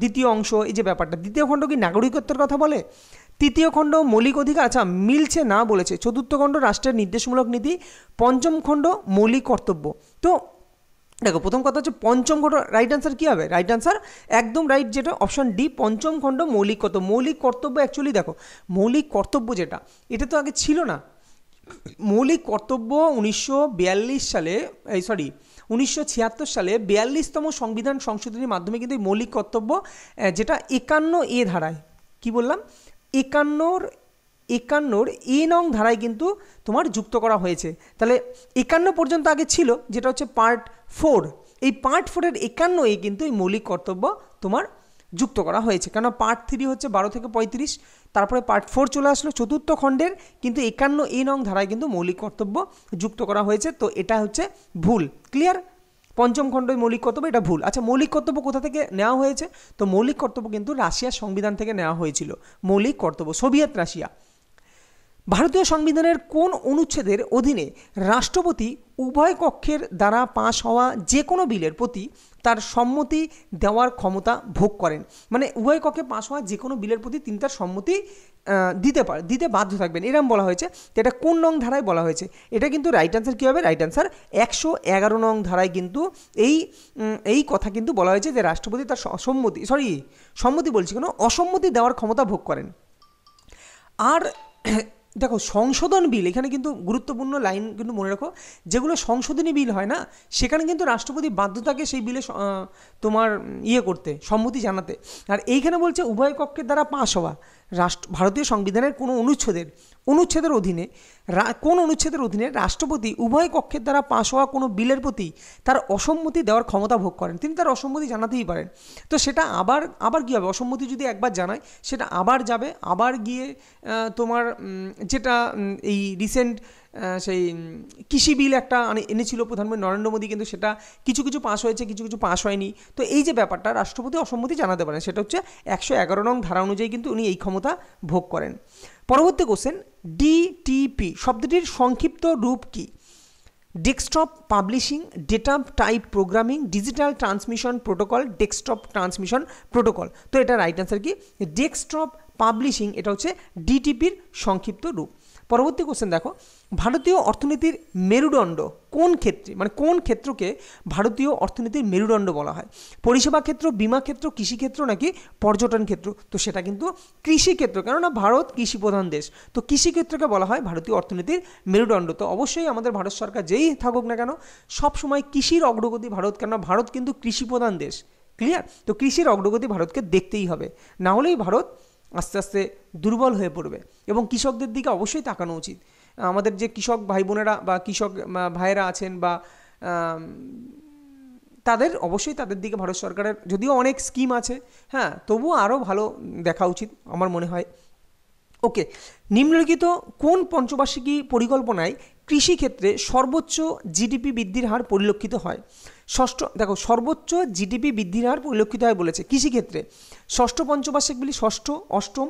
দ্বিতীয় অংশ, এই যে ব্যাপারটা, দ্বিতীয় খণ্ড কি নাগরিকত্বের কথা বলে? তৃতীয় খণ্ড মৌলিক অধিকার, আচ্ছা মিলছে না বলেছে। চতুর্থ খণ্ড রাষ্ট্রের নির্দেশমূলক নীতি। পঞ্চম খণ্ড মৌলিক কর্তব্য। তো দেখো প্রথম কথা হচ্ছে পঞ্চম খণ্ড, রাইট আনসার কী হবে? রাইট আনসার একদম রাইট যেটা অপশান ডি, পঞ্চম খণ্ড মৌলিক কর্তব্য। মৌলিক কর্তব্য অ্যাকচুয়ালি দেখো, মৌলিক কর্তব্য যেটা, এটা তো আগে ছিল না। মৌলিক কর্তব্য 1942 সালে, 1976 সালে 42তম সংবিধান সংশোধনীর মাধ্যমে কিন্তু এই মৌলিক কর্তব্য যেটা 51 ধারায়, কি বললাম, 51 এ নং ধারায় কিন্তু তোমার যুক্ত করা হয়েছে। তাহলে 51 পর্যন্ত আগে ছিল, যেটা হচ্ছে পার্ট 4। এই পার্ট 4-এর 51 কিন্তু এই মৌলিক কর্তব্য তোমার যুক্ত করা হয়েছে, কেন পার্ট 3 হচ্ছে 12 থেকে 35, তারপরে পার্ট 4 চলে আসলো চতুর্থ খণ্ডের, কিন্তু 51 নং ধারায় কিন্তু মৌলিক কর্তব্য যুক্ত করা হয়েছে। তো এটা হচ্ছে ভুল। ক্লিয়ার? পঞ্চম খণ্ডের মৌলিক কর্তব্য, এটা ভুল। আচ্ছা মৌলিক কর্তব্য কোথা থেকে নেওয়া হয়েছে? তো মৌলিক কর্তব্য কিন্তু রাশিয়ার সংবিধান থেকে নেওয়া হয়েছিল। মৌলিক কর্তব্য সোভিয়েত রাশিয়া। ভারতীয় সংবিধানের কোন অনুচ্ছেদের অধীনে রাষ্ট্রপতি উভয় কক্ষের দ্বারা পাশ হওয়া যে কোনো বিলের প্রতি তার সম্মতি দেওয়ার ক্ষমতা ভোগ করেন? মানে উভয় কক্ষে পাশ হওয়া যে কোনো বিলের প্রতি তিনি তার সম্মতি দিতে বাধ্য থাকবেন, এরম বলা হয়েছে। তো এটা কোন নং ধারায় বলা হয়েছে? এটা কিন্তু রাইট আনসার কী হবে? রাইট আনসার 111 নং ধারায় কিন্তু এই কথা কিন্তু বলা হয়েছে যে রাষ্ট্রপতি তার সম্মতি বলছি কেন, অসম্মতি দেওয়ার ক্ষমতা ভোগ করেন। আর দেখো সংশোধন বিল, এখানে কিন্তু গুরুত্বপূর্ণ লাইন কিন্তু মনে রাখো, যেগুলো সংশোধনী বিল হয় না, সেখানে কিন্তু রাষ্ট্রপতি বাধ্য থাকে সেই বিলে তোমার করতে, সম্মতি জানাতে। আর এইখানে বলছে উভয় কক্ষের দ্বারা পাশ হওয়া, ভারতীয় সংবিধানের কোনো অনুচ্ছেদের অধীনে, কোন অনুচ্ছেদের অধীনে রাষ্ট্রপতি উভয় কক্ষের দ্বারা পাশ হওয়া কোনো বিলের প্রতি তার অসম্মতি দেওয়ার ক্ষমতা ভোগ করেন। তিনি তার অসম্মতি জানাতেই পারেন। তো সেটা আবার কী হবে? অসম্মতি যদি একবার জানায়, সেটা আবার যাবে, আবার গিয়ে তোমার যেটা এই রিসেন্ট সেই কৃষি বিল একটা এনেছিল প্রধানমন্ত্রী নরেন্দ্র মোদী, কিন্তু সেটা কিছু কিছু পাস হয়েছে, কিছু কিছু পাস হয়নি। তো এই যে ব্যাপারটা, রাষ্ট্রপতি অসম্মতি জানাতে পারেন, সেটা হচ্ছে 111 নং ধারা অনুযায়ী কিন্তু উনি এই ক্ষমতা ভোগ করেন। পরবর্তী কোশ্চেন, ডিটিপি শব্দটির সংক্ষিপ্ত রূপ কি? Desktop publishing, data type programming, digital transmission protocol, desktop transmission protocol. তো এটা রাইট আনসার কি? ডেস্কটপ পাবলিশিং, এটা হচ্ছে ডিটিপির সংক্ষিপ্ত রূপ। পরবর্তী কোশ্চেন দেখো, ভারতীয় অর্থনীতির মেরুদণ্ড কোন ক্ষেত্রে, মানে কোন ক্ষেত্রকে ভারতীয় অর্থনীতির মেরুদণ্ড বলা হয়? পরিষেবা ক্ষেত্র, বীমা ক্ষেত্র, কৃষিক্ষেত্র নাকি পর্যটন ক্ষেত্র? তো সেটা কিন্তু কৃষিক্ষেত্র, কেননা ভারত কৃষিপ্রধান দেশ। তো কৃষিক্ষেত্রকে বলা হয় ভারতীয় অর্থনীতির মেরুদণ্ড। তো অবশ্যই আমাদের ভারত সরকার যেই থাকুক না কেন, সবসময় কৃষির অগ্রগতি ভারত, কেননা ভারত কিন্তু কৃষিপ্রধান দেশ। ক্লিয়ার? তো কৃষির অগ্রগতি ভারতকে দেখতেই হবে, না হলেই ভারত আস্তে আস্তে দুর্বল হয়ে পড়বে। এবং কৃষকদের দিকে অবশ্যই তাকানো উচিত। আমাদের যে কৃষক ভাই বোনেরা বা কৃষক ভাইয়েরা আছেন, বা তাদের দিকে ভারত সরকারের যদিও অনেক স্কিম আছে, হ্যাঁ, তবুও আরও ভালো দেখা উচিত আমার মনে হয়। ওকে, নিম্নলিখিত কোন পঞ্চবার্ষিকী পরিকল্পনায় কৃষিক্ষেত্রে সর্বোচ্চ জিডিপি বৃদ্ধির হার পরিলক্ষিত হয়? সর্বোচ্চ জিডিপি বৃদ্ধির হার পরিলক্ষিত হয় বলেছে কৃষিক্ষেত্রে। ষষ্ঠ পঞ্চবার্ষিক বলি, ষষ্ঠ, অষ্টম,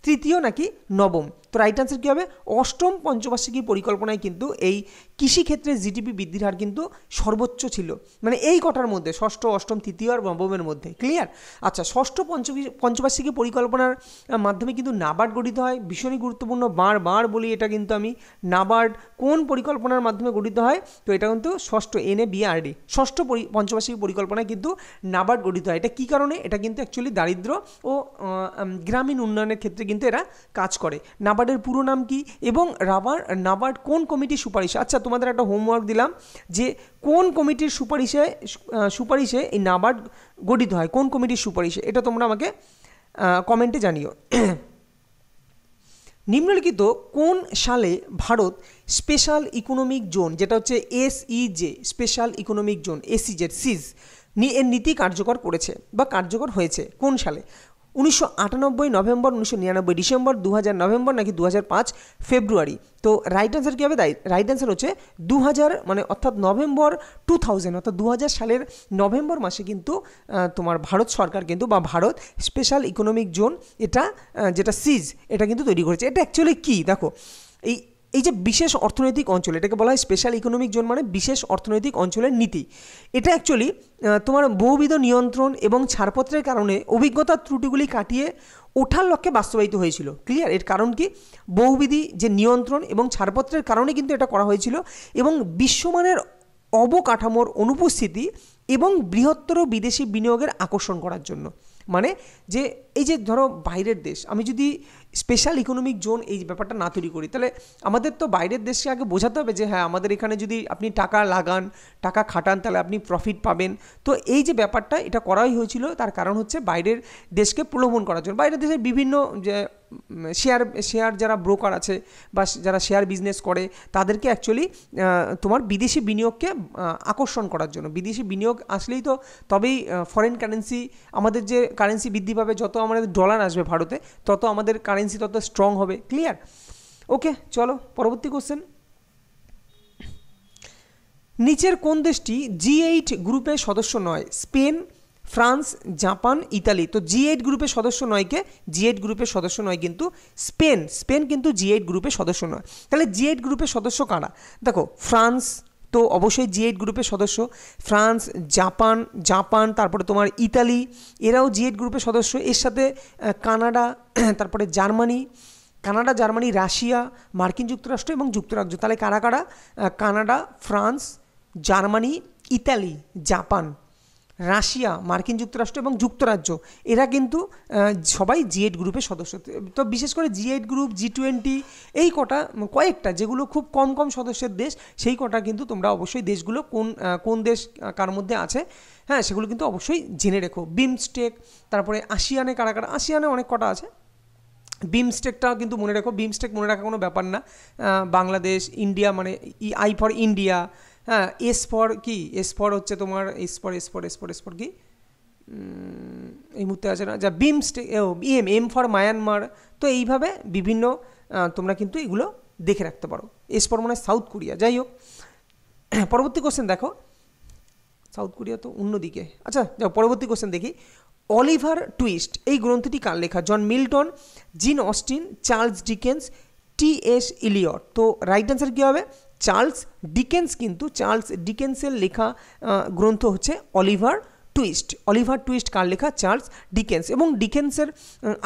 তৃতীয় নাকি নবম? তো রাইট আনসার কী হবে? অষ্টম পঞ্চবার্ষিকী পরিকল্পনায় কিন্তু এই কৃষিক্ষেত্রে জিডিপি বৃদ্ধির হার কিন্তু সর্বোচ্চ ছিল, মানে এই কটার মধ্যে, ষষ্ঠ, অষ্টম, তৃতীয় আর নবমের মধ্যে। ক্লিয়ার? আচ্ছা, ষষ্ঠ পঞ্চবার্ষিকী পরিকল্পনার মাধ্যমে কিন্তু নাবার্ড গঠিত হয়, ভীষণই গুরুত্বপূর্ণ, বারবার বলি এটা কিন্তু আমি। নাবার্ড কোন পরিকল্পনার মাধ্যমে গঠিত হয়? তো এটা কিন্তু ষষ্ঠ, NABARD, ষষ্ঠ পঞ্চবার্ষিকী পরিকল্পনায় কিন্তু নাবার্ড গঠিত হয়। এটা কী কারণে? এটা কিন্তু অ্যাকচুয়ালি দারিদ্র্য ও গ্রামীণ উন্নয়নের ক্ষেত্রে কিন্তু এরা কাজ করে। নাবার্ডের পুরো নাম কি এবং নাবার্ড কোন কমিটির সুপারিশে? আচ্ছা, তোমাদের একটা হোমওয়ার্ক দিলাম যে কোন কমিটির সুপারিশে এই নাবার্ড গঠিত হয়, কোন কমিটির সুপারিশে, এটা তোমরা আমাকে কমেন্টে জানিও। নিম্নলিখিত কোন সালে ভারত স্পেশাল ইকোনমিক জোন, যেটা হচ্ছে SEZ, special economic zone, SEZ এর নীতি কার্যকর করেছে বা কার্যকর হয়েছে কোন সালে? 1998 নভেম্বর, 1999 ডিসেম্বর, 2000 নভেম্বর নাকি 2005 ফেব্রুয়ারি? তো রাইট অ্যান্সার কী হবে? রাইট অ্যান্সার হচ্ছে 2000, মানে অর্থাৎ নভেম্বর 2000, অর্থাৎ 2000 সালের নভেম্বর মাসে কিন্তু তোমার ভারত সরকার কিন্তু বা ভারত স্পেশাল ইকোনমিক জোন, এটা যেটা সিজ, এটা কিন্তু তৈরি করেছে। এটা অ্যাকচুয়ালি কী দেখো, এই এই যে বিশেষ অর্থনৈতিক অঞ্চল, এটাকে বলা হয় স্পেশাল ইকোনমিক জোন, মানে বিশেষ অর্থনৈতিক অঞ্চলের নীতি। এটা অ্যাকচুয়ালি তোমার বহুবিধ নিয়ন্ত্রণ এবং ছাড়পত্রের কারণে অভিজ্ঞতার ত্রুটিগুলি কাটিয়ে ওঠার লক্ষ্যে বাস্তবায়িত হয়েছিল। ক্লিয়ার? এর কারণ কি? বহুবিধি যে নিয়ন্ত্রণ এবং ছাড়পত্রের কারণে কিন্তু এটা করা হয়েছিল, এবং বিশ্বমানের অবকাঠামোর অনুপস্থিতি এবং বৃহত্তর বিদেশি বিনিয়োগের আকর্ষণ করার জন্য। মানে যে এই যে ধরো বাইরের দেশ, আমি যদি স্পেশাল ইকোনমিক জোন এই ব্যাপারটা না তৈরি করি, তাহলে আমাদের তো বাইরের দেশকে আগে বোঝাতে হবে যে হ্যাঁ আমাদের এখানে যদি আপনি টাকা লাগান, টাকা খাটান, তাহলে আপনি প্রফিট পাবেন। তো এই যে ব্যাপারটা এটা করাই হয়েছিল, তার কারণ হচ্ছে বাইরের দেশকে প্রলোভন করার জন্য। বাইরের দেশের বিভিন্ন যে শেয়ার যারা ব্রোকার আছে বা যারা শেয়ার বিজনেস করে, তাদেরকে অ্যাকচুয়ালি তোমার বিদেশি বিনিয়োগকে আকর্ষণ করার জন্য। বিদেশি বিনিয়োগ আসলেই তো তবেই ফরেন কারেন্সি, আমাদের যে কারেন্সি বৃদ্ধি পাবে, যত আমাদের ডলার আসবে ভারতে, তত আমাদের কারেন্সি তত স্ট্রং হবে। ক্লিয়ার? ওকে, চলো পরবর্তী কোশ্চেন। নিচের কোন দেশটি G8 গ্রুপের সদস্য নয়? Spain, France, Japan, Italy. তো G8 গ্রুপের সদস্য নয় কে? G8 গ্রুপের সদস্য নয় কিন্তু স্পেন। স্পেন কিন্তু G8 গ্রুপের সদস্য নয়। তাহলে G8 গ্রুপের সদস্য কারা? দেখো, ফ্রান্স তো অবশ্যই G8 গ্রুপের সদস্য। ফ্রান্স, জাপান, তারপরে তোমার ইতালি, এরাও G8 গ্রুপের সদস্য। এর সাথে কানাডা, তারপরে জার্মানি, রাশিয়া, মার্কিন যুক্তরাষ্ট্র এবং যুক্তরাজ্য। তাহলে কারা কারা? Canada, France, Germany, Italy, Japan, Russia, মার্কিন যুক্তরাষ্ট্র এবং যুক্তরাজ্য, এরা কিন্তু সবাই G8 গ্রুপের সদস্য। তো বিশেষ করে G8 গ্রুপ, G20, এই কয়েকটা যেগুলো খুব কম সদস্যের দেশ, সেই কটা কিন্তু তোমরা অবশ্যই দেশগুলো কোন দেশ কার মধ্যে আছে, হ্যাঁ, সেগুলো কিন্তু অবশ্যই জেনে রেখো। বিমস্টেক, তারপরে আসিয়ানে কারা কারা? আসিয়ানে অনেক কটা আছে। বিমস্টেকটাও কিন্তু মনে রেখো। বিমস্টেক মনে রাখা কোনো ব্যাপার না। বাংলাদেশ, ইন্ডিয়া, মানে I ফর ইন্ডিয়া, হ্যাঁ, এস ফর হচ্ছে তোমার এস ফর কি এই মুহূর্তে আছে না, যা বিমস্টেক, এম ফর মায়ানমার। তো এইভাবে বিভিন্ন তোমরা কিন্তু এগুলো দেখে রাখতে পারো। এস ফর মানে সাউথ কোরিয়া। যাই হোক, পরবর্তী কোশ্চেন দেখো। সাউথ কোরিয়া তো অন্যদিকে। আচ্ছা, যাও পরবর্তী কোশ্চেন দেখি। অলিভার টুইস্ট এই গ্রন্থটি কার লেখা? John Milton, Jane Austen, Charles Dickens, T.S. Eliot. তো রাইট অ্যান্সার কী হবে? Charles Dickens. কিন্তু চার্লস ডিকেন্সের লেখা গ্রন্থ হচ্ছে অলিভার টুইস্ট। অলিভার টুইস্ট কার লেখা? Charles Dickens. এবং ডিকেন্সের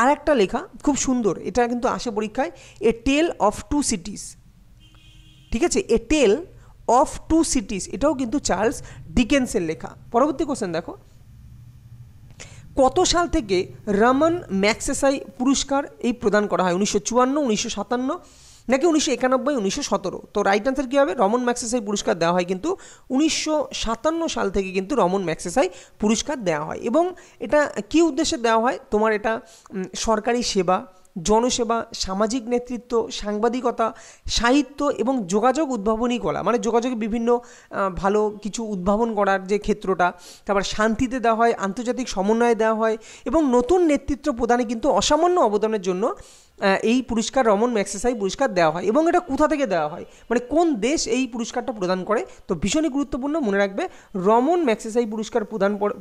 আর একটা লেখা খুব সুন্দর, এটা কিন্তু আসে পরীক্ষায়, এ টেল অফ টু সিটিস। ঠিক আছে, এ টেল অফ টু সিটিস, এটাও কিন্তু চার্লস ডিকেন্সের লেখা। পরবর্তী কোশ্চেন দেখো। কত সাল থেকে রমন ম্যাগসেসাই পুরস্কার এই প্রদান করা হয়? 1954, 1957 নাকি 1991, 1917? তো রাইট অ্যান্সার কী হবে? রমন ম্যাগসেসাই পুরস্কার দেওয়া হয় কিন্তু 1957 সাল থেকে কিন্তু রমন ম্যাগসেসাই পুরস্কার দেওয়া হয়। এবং এটা কী উদ্দেশ্যে দেওয়া হয়? তোমার এটা সরকারি সেবা, জনসেবা, সামাজিক নেতৃত্ব, সাংবাদিকতা, সাহিত্য এবং যোগাযোগ উদ্ভাবনী কলা, মানে যোগাযোগে বিভিন্ন ভালো কিছু উদ্ভাবন করার যে ক্ষেত্রটা, তারপর শান্তিতে দেওয়া হয়, আন্তর্জাতিক সমন্বয়ে দেওয়া হয়, এবং নতুন নেতৃত্ব প্রদানে কিন্তু অসামান্য অবদানের জন্য এই পুরস্কার রমন ম্যাগসেসাই পুরস্কার দেওয়া হয়। এবং এটা কোথা থেকে দেওয়া হয়, মানে কোন দেশ এই পুরস্কারটা প্রদান করে? তো ভীষণই গুরুত্বপূর্ণ, মনে রাখবে। রমন ম্যাগসেসাই পুরস্কার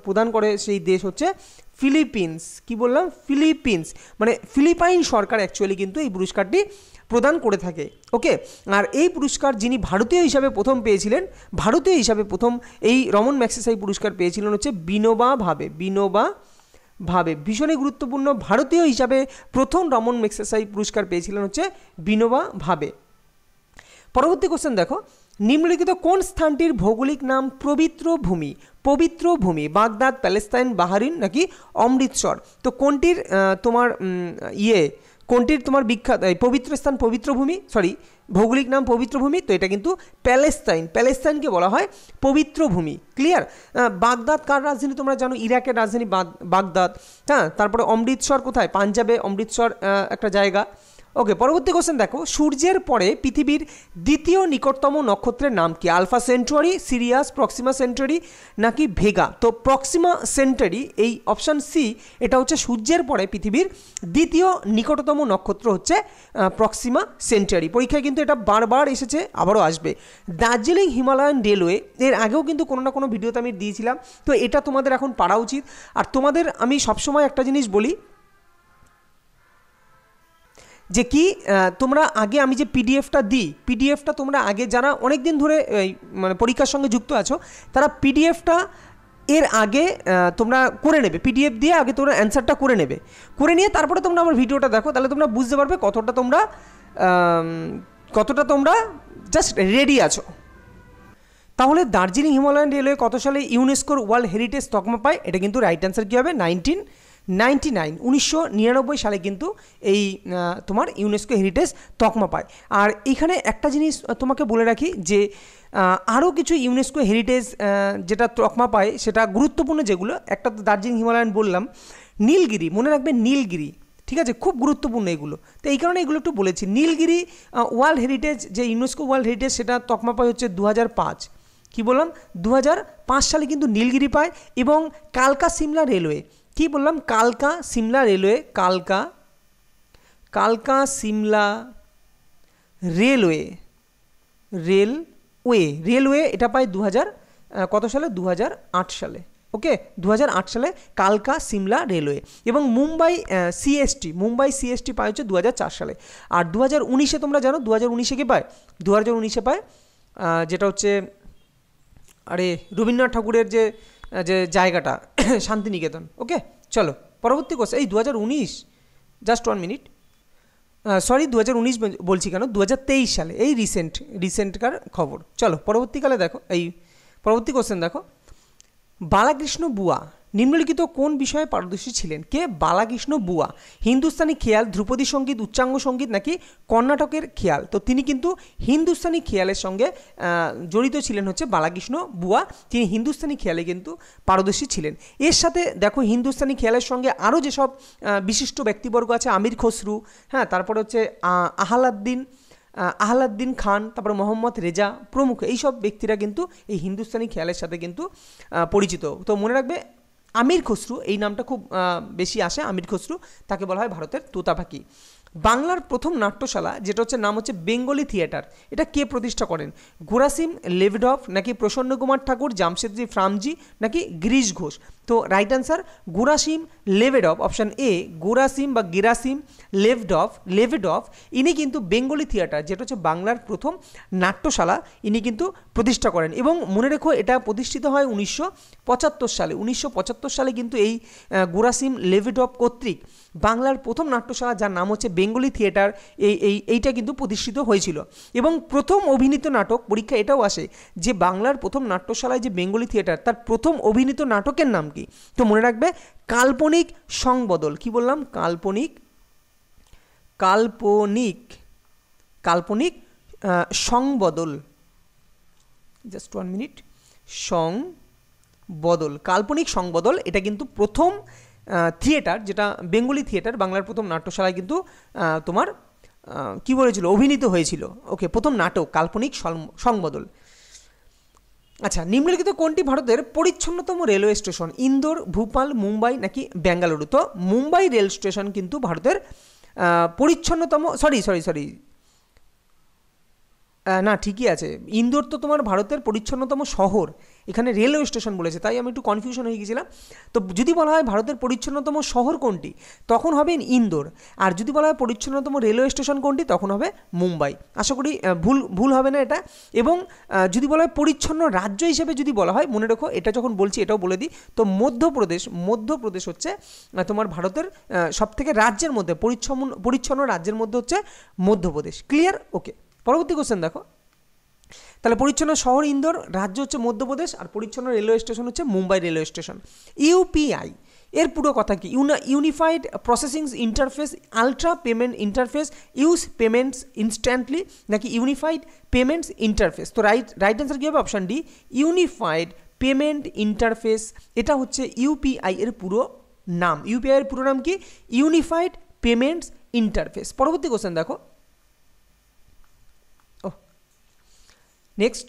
প্রদান করে সেই দেশ হচ্ছে ফিলিপিন্স। কি বললাম? ফিলিপিন্স, মানে ফিলিপাইন সরকার অ্যাকচুয়ালি কিন্তু এই পুরস্কারটি প্রদান করে থাকে। ওকে, আর এই পুরস্কার যিনি ভারতীয় হিসাবে প্রথম পেয়েছিলেন, এই রমন ম্যাগসেসাই পুরস্কার পেয়েছিলেন হচ্ছে বিনোবা ভাবে। ভীষণই গুরুত্বপূর্ণ, ভারতীয় হিসাবে প্রথম রমন ম্যাগসেসাই পুরস্কার পেয়েছিলেন হচ্ছে বিনোবা ভাবে। পরবর্তী কোশ্চেন দেখো। নিম্নলিখিত কোন স্থানটির ভৌগোলিক নাম পবিত্র ভূমি? বাগদাদ, প্যালেস্তাইন, বাহরিন নাকি অমৃতসর? তো কোনটির তোমার বিখ্যাত পবিত্র স্থান, ভৌগোলিক নাম পবিত্র ভূমি? তো এটা কিন্তু প্যালেস্তাইনকে বলা হয় পবিত্র ভূমি। ক্লিয়ার? বাগদাদ কার রাজধানী তোমরা জানো? ইরাকের রাজধানী বাগদাদ। হ্যাঁ, তারপরে অমৃতসর কোথায়? পাঞ্জাবে অমৃতসর একটা জায়গা। ওকে, পরবর্তী কোশ্চেন দেখো। সূর্যের পরে পৃথিবীর দ্বিতীয় নিকটতম নক্ষত্রের নাম কি? আলফা সেন্টারি, সিরিয়াস, প্রক্সিমা সেন্টারি নাকি ভেগা? তো প্রক্সিমা সেন্টারি, এই অপশান সি, এটা হচ্ছে সূর্যের পরে পৃথিবীর দ্বিতীয় নিকটতম নক্ষত্র হচ্ছে প্রক্সিমা সেন্টারি। পরীক্ষায় কিন্তু এটা বারবার এসেছে, আবারও আসবে। দার্জিলিং হিমালয়ান রেলওয়ে, এর আগেও কিন্তু কোনো না কোনো ভিডিওতে আমি দিয়েছিলাম। তো এটা তোমাদের এখন পারা উচিত। আর তোমাদের আমি সবসময় একটা জিনিস বলি যে কি তোমরা আগে আমি যে পিডিএফটা দিই, পিডিএফটা তোমরা আগে যারা অনেক দিন ধরে মানে পরীক্ষার সঙ্গে যুক্ত আছো তারা পিডিএফটা এর আগে তোমরা করে নেবে, পিডিএফ দিয়ে আগে তোমরা অ্যান্সারটা করে নেবে, করে নিয়ে তারপরে তোমরা আমার ভিডিওটা দেখো, তাহলে তোমরা বুঝতে পারবে কতটা তোমরা জাস্ট রেডি আছো। তাহলে দার্জিলিং হিমালয়ান রেলওয়ে কত সালে ইউনেস্কোর ওয়ার্ল্ড হেরিটেজ তকমা পায়? এটা কিন্তু রাইট অ্যান্সার কী হবে? 1999 সালে কিন্তু এই তোমার ইউনেস্কো হেরিটেজ তকমা পায়। আর এখানে একটা জিনিস তোমাকে বলে রাখি যে আরও কিছু ইউনেস্কো হেরিটেজ যেটা তকমা পায় সেটা গুরুত্বপূর্ণ যেগুলো, একটা তো দার্জিলিং হিমালয়ান বললাম, নীলগিরি মনে রাখবে, নীলগিরি, ঠিক আছে, খুব গুরুত্বপূর্ণ এগুলো, তো এই কারণে এগুলো একটু বলেছি। নীলগিরি ওয়ার্ল্ড হেরিটেজ, যে ইউনেস্কো ওয়ার্ল্ড হেরিটেজ সেটা তকমা পায় হচ্ছে 2005, কী বললাম 2005 সালে কিন্তু নীলগিরি পায়। এবং কালকা সিমলা রেলওয়ে, কি বললাম, কালকা সিমলা রেলওয়ে, কালকা সিমলা রেলওয়ে এটা পায় কত সালে? 2008 সালে। ওকে, 2008 সালে কালকা সিমলা রেলওয়ে। এবং মুম্বাই সিএসটি পায় হচ্ছে 2004 সালে। আর 2019-এ তোমরা জানো 2019-এ কে পায়? 2019-এ পায় যেটা হচ্ছে আরে রবীন্দ্রনাথ ঠাকুরের যে জায়গাটা শান্তিনিকেতন। ওকে, চলো পরবর্তী কোশ্চেন। এই 2019, জাস্ট 1 মিনিট, সরি 2019 বলছি কেন, 2023 সালে, এই রিসেন্টকার খবর। চলো পরবর্তীকালে দেখো, এই পরবর্তী কোশ্চেন দেখো, বালাকৃষ্ণ বুয়া নিম্নলিখিত কোন বিষয়ে পারদর্শী ছিলেন? কে? বালাকৃষ্ণ বুয়া। হিন্দুস্তানি খেয়াল, ধ্রুপদী সঙ্গীত, উচ্চাঙ্গ সঙ্গীত নাকি কর্ণাটকের খেয়াল? তো তিনি কিন্তু হিন্দুস্তানি খেয়ালের সঙ্গে জড়িত ছিলেন হচ্ছে বালাকৃষ্ণ বুয়া, তিনি হিন্দুস্তানি খেয়ালে কিন্তু পারদর্শী ছিলেন। এর সাথে দেখো হিন্দুস্তানি খেয়ালের সঙ্গে আরও যেসব বিশিষ্ট ব্যক্তিবর্গ আছে, আমির খসরু, হ্যাঁ, তারপরে হচ্ছে আহলাদ্দিন খান, তারপরে মোহাম্মদ রেজা প্রমুখ, এইসব ব্যক্তিরা কিন্তু এই হিন্দুস্তানি খেয়ালের সাথে কিন্তু পরিচিত। তো মনে রাখবে আমির খসরু এই নামটা খুব বেশি আসে, আমির খসরু, তাকে বলা হয় ভারতের তোতা পাখি। বাংলার প্রথম নাট্যশালা যেটা হচ্ছে নাম হচ্ছে বেঙ্গলি থিয়েটার, এটা কে প্রতিষ্ঠা করেন? গোরাসিম লেভডফ নাকি প্রসন্ন কুমার ঠাকুর, জামশেদজি ফ্রামজি নাকি গিরিশ ঘোষ? তো রাইট অ্যান্সার গোরাসিম লেভেডফ, অপশান এ, গোরাসিম বা গিরাসিম লেভেডফ ইনি কিন্তু বেঙ্গলি থিয়েটার যেটা হচ্ছে বাংলার প্রথম নাট্যশালা ইনি কিন্তু প্রতিষ্ঠা করেন। এবং মনে রেখো এটা প্রতিষ্ঠিত হয় 1975 সালে। 1975 সালে কিন্তু এই গোরাসিম লেভেডফ কর্তৃক বাংলার প্রথম নাট্যশালা যার নাম হচ্ছে বেঙ্গলি থিয়েটার এইটা কিন্তু প্রতিষ্ঠিত হয়েছিল। এবং প্রথম অভিনীত নাটক, পরীক্ষা এটাও আসে যে বাংলার প্রথম নাট্যশালায় যে বেঙ্গলি থিয়েটার তার প্রথম অভিনীত নাটকের নাম কি? তো মনে রাখবে কাল্পনিক সংবদল। কি বললাম? কাল্পনিক সংবদল, জাস্ট 1 মিনিট, সংবদল, কাল্পনিক সংবদল, এটা কিন্তু প্রথম থিয়েটার, যেটা বেঙ্গলি থিয়েটার বাংলার প্রথম নাট্যশালায় কিন্তু তোমার কি বলেছিল, অভিনীত হয়েছিল। ওকে, প্রথম নাটক কাল্পনিক সংবদল। আচ্ছা, নিম্নলিখিত কোনটি ভারতের পরিচ্ছন্নতম রেলওয়ে স্টেশন? ইন্দোর, ভোপাল, মুম্বাই নাকি বেঙ্গালুরু? তো মুম্বাই রেল স্টেশন কিন্তু ভারতের পরিচ্ছন্নতম, সরি না ঠিকই আছে, ইন্দোর তো তোমার ভারতের পরিচ্ছন্নতম শহর, এখানে রেলওয়ে স্টেশন বলেছে, তাই আমি একটু কনফিউশন হয়ে গেছিলাম। তো যদি বলা হয় ভারতের পরিচ্ছন্নতম শহর কোনটি, তখন হবে ইন্দোর। আর যদি বলা হয় পরিচ্ছন্নতম রেলওয়ে স্টেশন কোনটি, তখন হবে মুম্বাই। আশা করি ভুল হবে না এটা। এবং যদি বলা হয় পরিচ্ছন্ন রাজ্য হিসেবে যদি বলা হয়, মনে রেখো এটা যখন বলছি এটাও বলে দিই, তো মধ্যপ্রদেশ হচ্ছে তোমার ভারতের সবথেকে রাজ্যের মধ্যে পরিচ্ছন্ন রাজ্যের মধ্যে হচ্ছে মধ্যপ্রদেশ। ক্লিয়ার? ওকে, পরবর্তী কোশ্চেন দেখো, তাহলে পরিচ্ছন্ন শহর ইন্দোর, রাজ্য হচ্ছে মধ্যপ্রদেশ, আর পরিচ্ছন্ন রেলওয়ে স্টেশন হচ্ছে মুম্বাই রেলওয়ে স্টেশন। ইউপিআই এর পুরো কথা কি? Unified processing interface, ultra payment interface, use payments instantly নাকি ইউনিফাইড পেমেন্টস ইন্টারফেস? তো রাইট অ্যান্সার কী হবে? Option D, unified payment interface. এটা হচ্ছে ইউপিআই এর পুরো নাম। ইউপিআই এর পুরো নাম কি? Unified payments interface. পরবর্তী কোশ্চেন দেখো, next,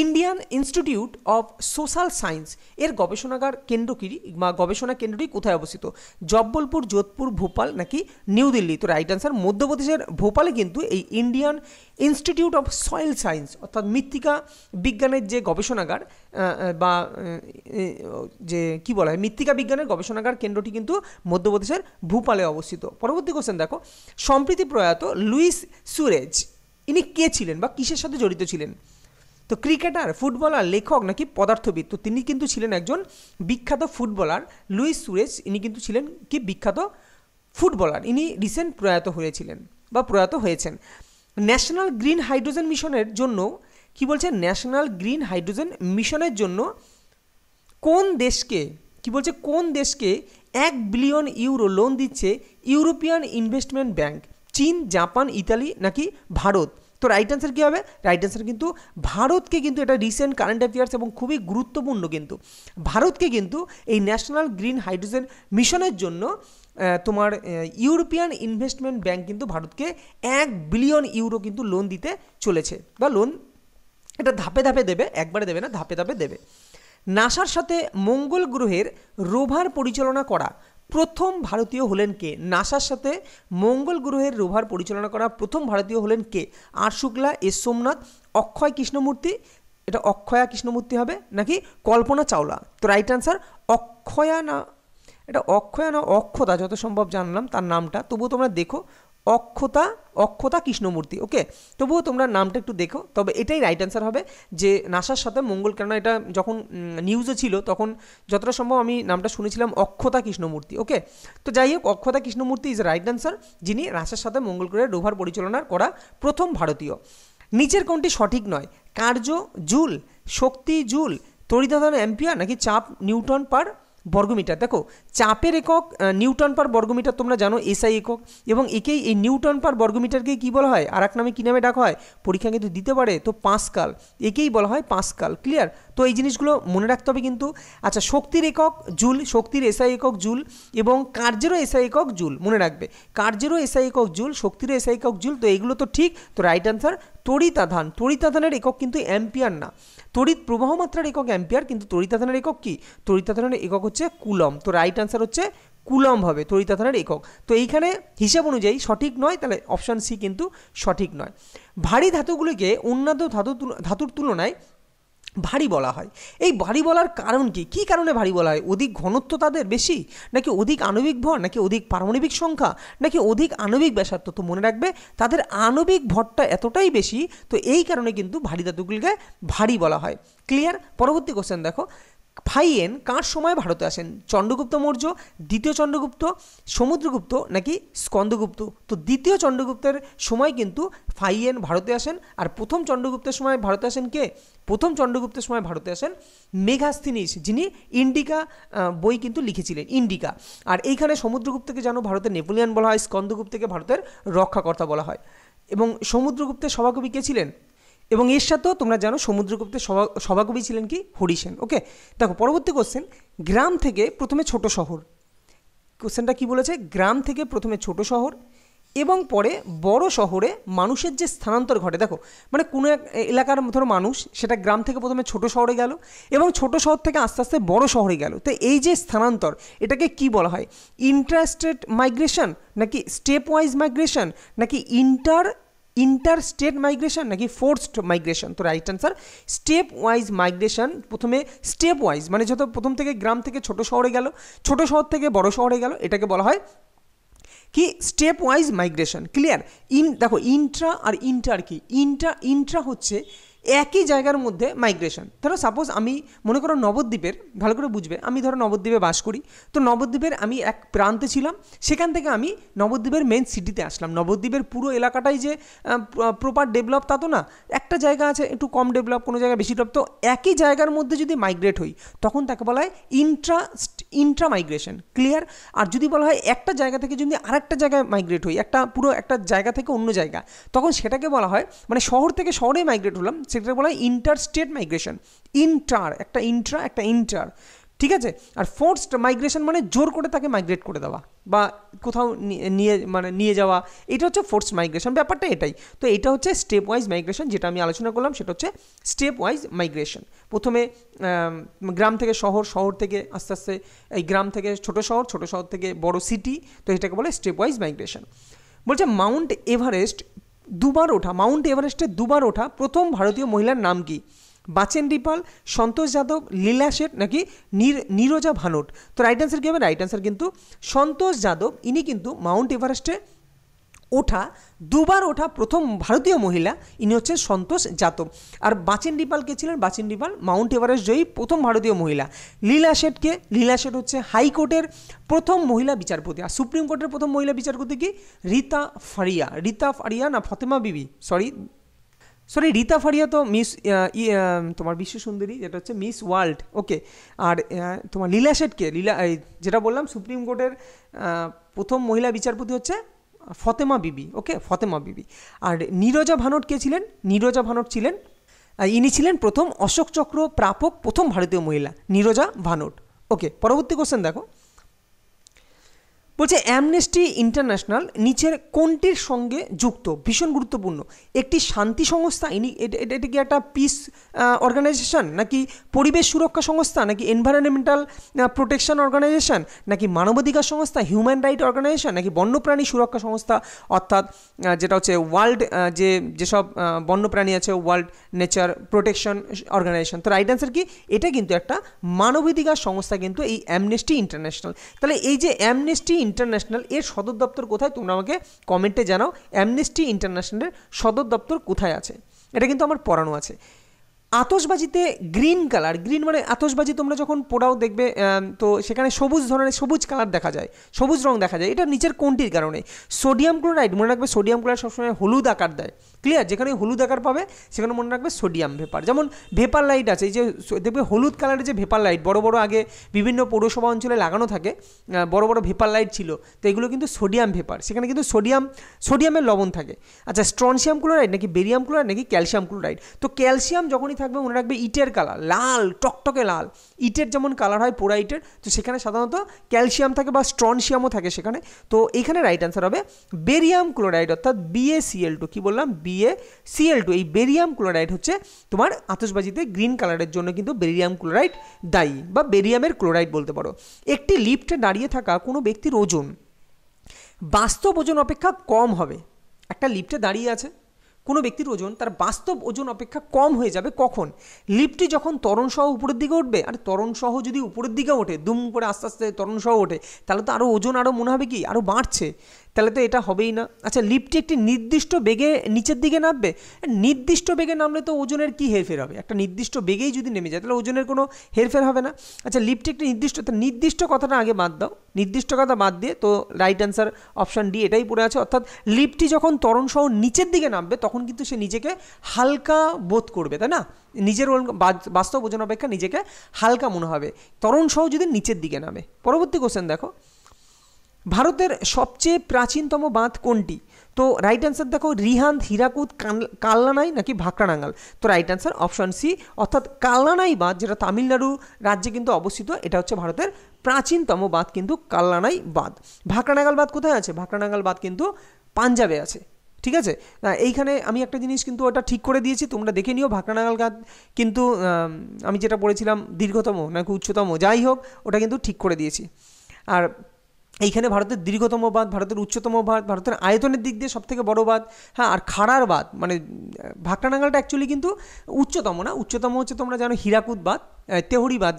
Indian institute of social science এর গবেষণাগার কেন্দ্র কি বা গবেষণা কেন্দ্রটি কোথায় অবস্থিত? জব্বলপুর, যোধপুর, ভোপাল নাকি নিউ দিল্লি? তো রাইট আনসার মধ্যপ্রদেশের ভোপালে কিন্তু এই Indian institute of soil science অর্থাৎ মৃত্তিকা বিজ্ঞানের যে গবেষণাগার বা যে কি বলা হয় মৃত্তিকা বিজ্ঞানের গবেষণাগার কেন্দ্রটি কিন্তু মধ্যপ্রদেশের ভোপালে অবস্থিত। পরবর্তী কোশ্চেন দেখো, সম্প্রতি প্রয়াত লুইস সুয়ারেজ ইনি কে ছিলেন বা কিসের সাথে জড়িত ছিলেন? তো ক্রিকেটার, ফুটবলার, লেখক নাকি পদার্থবিদ? তো তিনি কিন্তু ছিলেন একজন বিখ্যাত ফুটবলার। লুইস সুয়ারেজ ইনি কিন্তু ছিলেন কি বিখ্যাত ফুটবলার, ইনি রিসেন্ট প্রয়াত হয়েছিলেন বা প্রয়াত হয়েছেন। ন্যাশনাল গ্রিন হাইড্রোজেন মিশনের জন্য কি বলছে? ন্যাশনাল গ্রিন হাইড্রোজেন মিশনের জন্য কোন দেশকে কি বলছে? কোন দেশকে 1 বিলিয়ন ইউরো লোন দিচ্ছে ইউরোপিয়ান ইনভেস্টমেন্ট ব্যাংক? চীন, জাপান, ইতালি নাকি ভারত? তো রাইট অ্যান্সার কী হবে? রাইট অ্যান্সার কিন্তু ভারতকে, কিন্তু এটা রিসেন্ট কারেন্ট অ্যাফেয়ার্স এবং খুবই গুরুত্বপূর্ণ। কিন্তু ভারতকে কিন্তু এই ন্যাশনাল গ্রিন হাইড্রোজেন মিশনের জন্য তোমার ইউরোপিয়ান ইনভেস্টমেন্ট ব্যাংক কিন্তু ভারতকে 1 বিলিয়ন ইউরো কিন্তু লোন দিতে চলেছে, বা লোন এটা ধাপে ধাপে দেবে, একবারে দেবে না, ধাপে ধাপে দেবে। নাসার সাথে মঙ্গল গ্রহের রোভার পরিচালনা করা প্রথম ভারতীয় হলেন কে? নাসার সাথে মঙ্গল গ্রহের রোভার পরিচালনা করা প্রথম ভারতীয় হলেন কে? আর শুক্লা, এস সোমনাথ, অক্ষয় কৃষ্ণমূর্তি, এটা অক্ষয়া কৃষ্ণমূর্তি হবে নাকি কল্পনা চাওলা? তো রাইট আনসার অক্ষয়া না, এটা অক্ষয়া না অক্ষতা, যত সম্ভব জানলাম তার নামটা, তবুও তোমরা দেখো অক্ষতা কৃষ্ণমূর্তি। ওকে, তবুও তোমরা নামটা একটু দেখো, তবে এটাই রাইট অ্যান্সার হবে যে নাসার সাথে মঙ্গল, কেননা এটা যখন নিউজে ছিল তখন যতটা সম্ভব আমি নামটা শুনেছিলাম অক্ষতা কৃষ্ণমূর্তি। ওকে, তো যাই হোক, অক্ষতা কৃষ্ণমূর্তি ইজ রাইট অ্যান্সার, যিনি নাসার সাথে মঙ্গল গ্রহের রোভার পরিচালনা করা প্রথম ভারতীয়। নিচের কোনটি সঠিক নয়? কার্য জুল, শক্তি জুল, তড়িৎধারণ অ্যাম্পিয়ার নাকি চাপ নিউটন পার বর্গমিটার? দেখো, চাপের একক নিউটন পার বর্গমিটার তোমরা জানো, এসআই একক, এবং একেই এই নিউটন পার বর্গমিটারকে কী বলা হয়? আর এক নামে কী নামে ডাকা হয়? পরীক্ষা কিন্তু দিতে পারে, তো পাস্কাল, একেই বলা হয় পাস্কাল। ক্লিয়ার? তো এই জিনিসগুলো মনে রাখতে হবে কিন্তু। আচ্ছা, শক্তির একক জুল, শক্তির এসআই একক জুল, এবং কার্যেরও এসআই একক জুল, মনে রাখবে, কার্যেরও এসআই একক জুল, শক্তিরও এসআই একক জুল। তো এইগুলো তো ঠিক। তো রাইট অ্যান্সার তড়িতাধান, তড়িতাধানের একক কিন্তু অ্যাম্পিয়ার না, তড়িৎ প্রবাহ মাত্রার একক অ্যাম্পিয়ার, কিন্তু তড়িতাধানের একক কি? তড়িতাধানের একক হচ্ছে কুলম। তো রাইট অ্যান্সার হচ্ছে কুলম হবে তড়িতাধানের একক। তো এইখানে হিসাব অনুযায়ী সঠিক নয়, তাহলে অপশান সি কিন্তু সঠিক নয়। ভারী ধাতুগুলিকে অন্যান্য ধাতুর তুলনায় ভারী বলা হয়। এই ভারী বলার কারণ কি? কী কারণে ভারী বলা হয়? অধিক ঘনত্ব তাদের বেশি, নাকি অধিক আণবিক ভর, নাকি অধিক পারমাণবিক সংখ্যা, নাকি অধিক আণবিক ব্যাসার্ধ? তো মনে রাখবে, তাদের আণবিক ভরটা এতটাই বেশি, তো এই কারণে কিন্তু ভারী ধাতুগুলিকে ভারী বলা হয়। ক্লিয়ার? পরবর্তী কোশ্চেন দেখো, ফাইয়েন কার সময় ভারতে আসেন? চন্দ্রগুপ্ত মৌর্য, দ্বিতীয় চন্দ্রগুপ্ত, সমুদ্রগুপ্ত নাকি স্কন্দগুপ্ত? তো দ্বিতীয় চন্দ্রগুপ্তের সময় কিন্তু ফাইয়েন ভারতে আসেন। আর প্রথম চন্দ্রগুপ্তের সময় ভারতে আসেন কে? প্রথম চন্দ্রগুপ্তের সময় ভারতে আসেন মেঘাস্থিনিস, যিনি ইন্ডিকা বই কিন্তু লিখেছিলেন, ইন্ডিকা। আর এইখানে সমুদ্রগুপ্তকে জানো ভারতের নেপোলিয়ান বলা হয়, স্কন্দগুপ্তকে ভারতের রক্ষাকর্তা বলা হয়। এবং সমুদ্রগুপ্তের সভাকবি কে ছিলেন? এবং এর সাথেও তোমরা জানো সমুদ্রগুপ্তের সভাকবি ছিলেন কি? হরিসেন। ওকে, দেখো পরবর্তী কোশ্চেন, গ্রাম থেকে প্রথমে ছোট শহর। কোশ্চেনটা কি বলেছে? গ্রাম থেকে প্রথমে ছোট শহর এবং পরে বড় শহরে মানুষের যে স্থানান্তর ঘটে। দেখো, মানে কোনো এক এলাকার ধরো মানুষ, সেটা গ্রাম থেকে প্রথমে ছোট শহরে গেল এবং ছোট শহর থেকে আস্তে আস্তে বড় শহরে গেল। তো এই যে স্থানান্তর, এটাকে কি বলা হয়? ইন্ট্রাস্টেট মাইগ্রেশন, নাকি স্টেপ ওয়াইজ মাইগ্রেশন, নাকি ইন্টার স্টেট মাইগ্রেশন, নাকি ফোর্সড মাইগ্রেশন? তো right answer step wise migration. প্রথমে স্টেপ ওয়াইজ, মানে যত প্রথম থেকে গ্রাম থেকে ছোট শহরে গেল, ছোট শহর থেকে বড় শহরে গেল, এটাকে বলা হয় কি? Step wise migration. ক্লিয়ার? দেখো, ইন্ট্রা আর ইন্টার কি? ইন্ট্রা হচ্ছে একই জায়গার মধ্যে মাইগ্রেশন। ধরো সাপোজ আমি মনে করো নবদ্বীপের, ভালো করে বুঝবে, আমি ধরো নবদ্বীপে বাস করি, তো নবদ্বীপের আমি এক প্রান্তে ছিলাম, সেখান থেকে আমি নবদ্বীপের মেন সিটিতে আসলাম। নবদ্বীপের পুরো এলাকাটাই যে প্রপার ডেভেলপ তা তো না, একটা জায়গা আছে একটু কম ডেভেলপ, কোনো জায়গায় বেশি ডেভেলপ। তো একই জায়গার মধ্যে যদি মাইগ্রেট হই, তখন তাকে বলা হয় ইন্ট্রা মাইগ্রেশন। ক্লিয়ার? আর যদি বলা হয় একটা জায়গা থেকে যদি আরেকটা জায়গায় মাইগ্রেট হই, পুরো একটা জায়গা থেকে অন্য জায়গা, তখন সেটাকে বলা হয়, মানে শহর থেকে শহরে মাইগ্রেট হলাম, সেটাকে বলা হয় ইন্টার স্টেট মাইগ্রেশন। একটা ইন্টার। ঠিক আছে। আর ফোর্সড মাইগ্রেশন মানে জোর করে তাকে মাইগ্রেট করে দেওয়া বা কোথাও নিয়ে যাওয়া, এটা হচ্ছে ফোর্সড মাইগ্রেশন, ব্যাপারটা এটাই। তো এটা হচ্ছে স্টেপ ওয়াইজ মাইগ্রেশন, যেটা আমি আলোচনা করলাম সেটা হচ্ছে স্টেপ ওয়াইজ মাইগ্রেশন। প্রথমে গ্রাম থেকে শহর, শহর থেকে আস্তে আস্তে এই গ্রাম থেকে ছোট শহর, ছোট শহর থেকে বড় সিটি, তো এটাকে বলে স্টেপ ওয়াইজ মাইগ্রেশন। বলছে মাউন্ট এভারেস্টের দুবার ওঠা প্রথম ভারতীয় মহিলার নাম কি? বাচেন্দ্রী পাল, সন্তোষ যাদব, লীলা শেঠ নাকি নীরজা ভানট? তো রাইট অ্যান্সার কী হবে? রাইট অ্যান্সার কিন্তু সন্তোষ যাদব। ইনি কিন্তু মাউন্ট এভারেস্টে দুবার ওঠা প্রথম ভারতীয় মহিলা, ইনি হচ্ছেন সন্তোষ যাদব। আর বাচেন্দ্রী পাল কে ছিলেন? বাচেন্দ্রী পাল মাউন্ট এভারেস্ট জয়ী প্রথম ভারতীয় মহিলা। লীলা শেঠকে? লীলা শেঠ হচ্ছে হাইকোর্টের প্রথম মহিলা বিচারপতি। আর সুপ্রিম কোর্টের প্রথম মহিলা বিচারপতি কি? রীতা ফারিয়া না ফতেমা বিবি, সরি রীতা ফারিয়া তো মিস তোমার বিশ্ব সুন্দরী, যেটা হচ্ছে মিস ওয়ার্ল্ড, ওকে। আর তোমার লীলা শেঠকে, যেটা বললাম সুপ্রিম কোর্টের প্রথম মহিলা বিচারপতি হচ্ছে ফতেমা বিবি, ওকে, ফতেমা বিবি। আর নীরজা ভানট কে ছিলেন? নীরজা ভানট ছিলেন, ইনি ছিলেন প্রথম অশোক চক্র প্রাপক প্রথম ভারতীয় মহিলা, নীরজা ভানট, ওকে। পরবর্তী কোশ্চেন দেখো, বলছে অ্যামনেস্টি ইন্টারন্যাশনাল নিচের কোনটির সঙ্গে যুক্ত? ভীষণ গুরুত্বপূর্ণ। একটি শান্তি সংস্থা, এটা কি একটা পিস অর্গানাইজেশন, নাকি পরিবেশ সুরক্ষা সংস্থা, নাকি এনভায়রনমেন্টাল প্রোটেকশন অর্গানাইজেশন, নাকি মানবাধিকার সংস্থা হিউম্যান রাইট অর্গানাইজেশন, নাকি বন্যপ্রাণী সুরক্ষা সংস্থা, অর্থাৎ যেটা হচ্ছে ওয়ার্ল্ড যেসব বন্যপ্রাণী আছে ওয়ার্ল্ড নেচার প্রোটেকশন অর্গানাইজেশন? তো রাইট অ্যান্সার কি? এটা কিন্তু একটা মানবাধিকার সংস্থা কিন্তু এই অ্যামনেস্টি ইন্টারন্যাশনাল। তাহলে এই যে অ্যামনেস্টি ইন্টারন্যাশনাল, এর সদর দপ্তর কোথায়? তোমরা আমাকে কমেন্টে জানাও অ্যামনেস্টি ইন্টারন্যাশনালের সদর দপ্তর কোথায় আছে। এটা কিন্তু আমার পড়ানো আছে। আতশবাজিতে গ্রিন কালার, গ্রিন মানে আতশবাজি তোমরা যখন পোড়াও দেখবে তো সেখানে সবুজ কালার দেখা যায়, সবুজ রং দেখা যায়, এটা নিচের কোনটির কারণে? সোডিয়াম ক্লোরাইড, মনে রাখবে সোডিয়াম ক্লোরাইড সবসময় হলুদ আকার দেয়, ক্লিয়ার? যেখানে হলুদ আকার পাবে সেখানে মনে রাখবে সোডিয়াম ভেপার। যেমন ভেপার লাইট আছে, এই যে দেখবে হলুদ কালারের যে ভেপার লাইট বড় বড় আগে বিভিন্ন পৌরসভা অঞ্চলে লাগানো থাকে, বড় বড় ভেপার লাইট ছিল, তো এগুলো কিন্তু সোডিয়াম ভেপার, সেখানে কিন্তু সোডিয়ামের লবণ থাকে। আচ্ছা, স্ট্রনশিয়াম ক্লোরাইড নাকি বেরিয়াম ক্লোরাইড নাকি ক্যালসিয়াম ক্লোরাইড? তো ক্যালসিয়াম যখনই থাকবে মনে রাখবে ইটের কালার লাল, টকটকে লাল, ইটের যেমন কালার হয় পোড়া ইটের, তো সেখানে সাধারণত ক্যালসিয়াম থাকে বা স্ট্রনশিয়ামও থাকে সেখানে। তো এইখানে রাইট অ্যান্সার হবে বেরিয়াম ক্লোরাইড, অর্থাৎ BaCl2। কি বললাম? BaCl2। এই বেরিয়াম ক্লোরাইড হচ্ছে তোমার আতশবাজিতে গ্রিন কালারের জন্য কিন্তু বেরিয়াম ক্লোরাইড দায়ী, বা বেরিয়ামের ক্লোরাইড বলতে পারো। একটি লিফটে দাঁড়িয়ে থাকা কোনো ব্যক্তির ওজন বাস্তব ওজন অপেক্ষা কম হবে। একটা লিফটে দাঁড়িয়ে আছে কোনো ব্যক্তির ওজন তার বাস্তব ওজন অপেক্ষা কম হয়ে যাবে কখন? লিফটটি যখন ত্বরণ সহ উপরের দিকে উঠবে। আর ত্বরণ সহ যদি উপরের দিকে ওঠে, দুম করে আস্তে আস্তে ত্বরণ সহ ওঠে, তাহলে তো আরও ওজন আরও মনে হবে কি আরও বাড়ছে, তাহলে তো এটা হবেই না। আচ্ছা, লিফটটি একটি নির্দিষ্ট বেগে নিচের দিকে নামবে, নির্দিষ্ট বেগে নামলে তো ওজনের কি হেরফের হবে? একটা নির্দিষ্ট বেগেই যদি নেমে যায় তাহলে ওজনের কোনো হেরফের হবে না। আচ্ছা, লিফটটি একটি নির্দিষ্ট কথাটা আগে বাদ দাও, নির্দিষ্ট কথা বাদ দিয়ে তো রাইট অ্যান্সার অপশান ডি এটাই পড়ে আছে। অর্থাৎ লিফটটি যখন ত্বরণ সহ নিচের দিকে নামবে তখন কিন্তু সে নিজেকে হালকা বোধ করবে, তাই না? নিজের বাস্তব ওজন অপেক্ষা নিজেকে হালকা মনে হবে ত্বরণ সহ যদি নিচের দিকে নামে। পরবর্তী কোশ্চেন দেখো, ভারতের সবচেয়ে প্রাচীনতম বাঁধ কোনটি? তো রাইট অ্যান্সার দেখো রিহান্দ, হীরাকুদ, কাল্লানাই নাকি ভাকরানাঙ্গাল? তো রাইট অ্যান্সার অপশান সি, অর্থাৎ কাল্লানাই বাঁধ, যেটা তামিলনাড়ু রাজ্যে কিন্তু অবস্থিত, এটা হচ্ছে ভারতের প্রাচীনতম বাঁধ কিন্তু কাল্লানাই বাঁধ। ভাকরানাঙ্গাল বাঁধ কোথায় আছে? ভাকরানাঙ্গাল বাঁধ কিন্তু পাঞ্জাবে আছে, ঠিক আছে? এইখানে আমি একটা জিনিস কিন্তু ওটা ঠিক করে দিয়েছি, তোমরা দেখে নিও। ভাকরানাঙ্গাল বাঁধ কিন্তু আমি যেটা বলেছিলাম দীর্ঘতম নাকি উচ্চতম, যাই হোক ওটা কিন্তু ঠিক করে দিয়েছি। আর এইখানে ভারতের দীর্ঘতম বাঁধ, ভারতের উচ্চতম বাঁধ, ভারতের আয়তনের দিক দিয়ে সবথেকে বড় বাঁধ, হ্যাঁ। আর খাড়ার বাঁধ মানে ভাকরানাঙ্গালটা অ্যাকচুয়ালি কিন্তু উচ্চতম না, উচ্চতম হচ্ছে তোমরা জানো হীরাকুদ বাঁধ, তেহরি বাঁধ,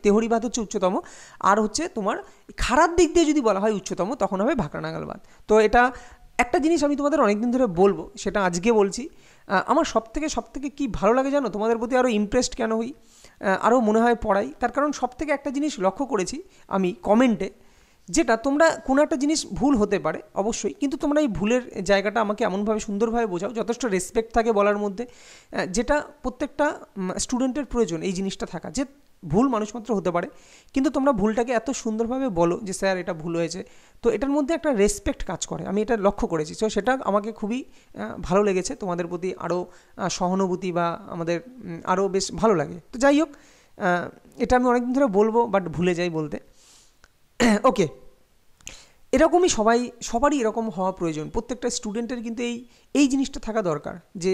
তেহরি বাঁধ হচ্ছে উচ্চতম। আর হচ্ছে তোমার খাড়ার দিক দিয়ে যদি বলা হয় উচ্চতম তখন হবে ভাকরানাঙ্গাল বাঁধ। তো এটা একটা জিনিস আমি তোমাদের অনেকদিন ধরে বলবো, সেটা আজকে বলছি। আমার সবথেকে কি ভালো লাগে জানো, তোমাদের প্রতি আরও ইমপ্রেসড কেন হই, আরও মনে হয় পড়াই, তার কারণ সবথেকে একটা জিনিস লক্ষ্য করেছি আমি কমেন্টে, যেটা তোমরা কোনো একটা জিনিস ভুল হতে পারে অবশ্যই, কিন্তু তোমরা এই ভুলের জায়গাটা আমাকে এমনভাবে সুন্দরভাবে বোঝাও, যথেষ্ট রেসপেক্ট থাকে বলার মধ্যে, যেটা প্রত্যেকটা স্টুডেন্টের প্রয়োজন এই জিনিসটা থাকা, যে ভুল মানুষ মাত্র হতে পারে, কিন্তু তোমরা ভুলটাকে এত সুন্দরভাবে বলো যে স্যার এটা ভুল হয়েছে, তো এটার মধ্যে একটা রেসপেক্ট কাজ করে, আমি এটা লক্ষ্য করেছি। তো সেটা আমাকে খুবই ভালো লেগেছে, তোমাদের প্রতি আরও সহানুভূতি বা আমাদের আরও বেশ ভালো লাগে। তো যাই হোক, এটা আমি অনেকদিন ধরে বলবো, বাট ভুলে যাই বলতে। ওকে, এরকমই সবারই এরকম হওয়া প্রয়োজন। প্রত্যেকটা স্টুডেন্টের কিন্তু এই জিনিসটা থাকা দরকার, যে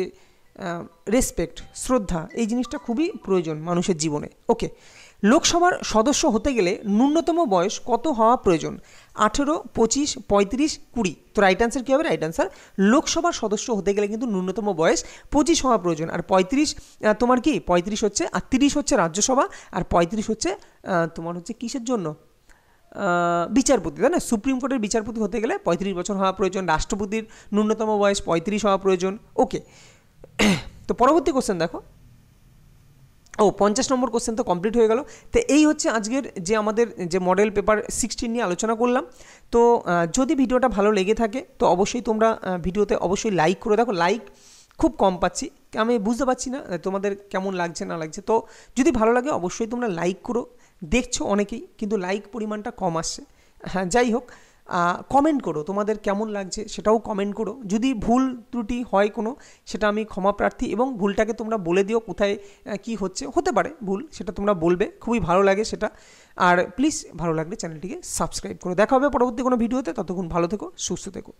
রেসপেক্ট, শ্রদ্ধা, এই জিনিসটা খুবই প্রয়োজন মানুষের জীবনে। ওকে, লোকসভার সদস্য হতে গেলে ন্যূনতম বয়স কত হওয়া প্রয়োজন? 18, 25, 35, 20। তো রাইট অ্যান্সার কী হবে? রাইট অ্যান্সার, লোকসভার সদস্য হতে গেলে কিন্তু ন্যূনতম বয়স 25 হওয়া প্রয়োজন। আর 35 তোমার কি 35 হচ্ছে, আর 30 হচ্ছে রাজ্যসভা, আর 35 হচ্ছে তোমার হচ্ছে কিসের জন্য? বিচারপতি, তাই না? সুপ্রিম কোর্টের বিচারপতি হতে গেলে 35 বছর হওয়া প্রয়োজন। রাষ্ট্রপতির ন্যূনতম বয়স 35 হওয়া প্রয়োজন। ওকে, তো পরবর্তী কোশ্চেন দেখো। 50 নম্বর কোশ্চেন তো কমপ্লিট হয়ে গেল। তো এই হচ্ছে আজকের যে আমাদের যে মডেল পেপার 16 নিয়ে আলোচনা করলাম। তো যদি ভিডিওটা ভালো লেগে থাকে তো অবশ্যই তোমরা ভিডিওতে অবশ্যই লাইক করে দেখো। লাইক খুব কম পাচ্ছি, আমি বুঝতে পারছি না তোমাদের কেমন লাগছে না লাগছে। তো যদি ভালো লাগে অবশ্যই তোমরা লাইক করো। দেখছো অনেকেই, কিন্তু লাইক পরিমাণটা কম আসছে। হ্যাঁ, যাই হোক, কমেন্ট করো তোমাদের কেমন লাগছে, সেটাও কমেন্ট করো। যদি ভুল ত্রুটি হয় কোনো, সেটা আমি ক্ষমা প্রার্থী, এবং ভুলটাকে তোমরা বলে দিও কোথায় কি হতে পারে ভুল, সেটা তোমরা বলবে, খুবই ভালো লাগে সেটা। আর প্লিজ ভালো লাগলে চ্যানেলটিকে সাবস্ক্রাইব করো। দেখা হবে পরবর্তী কোনো ভিডিওতে, ততক্ষণ ভালো থেকো, সুস্থ থেকো।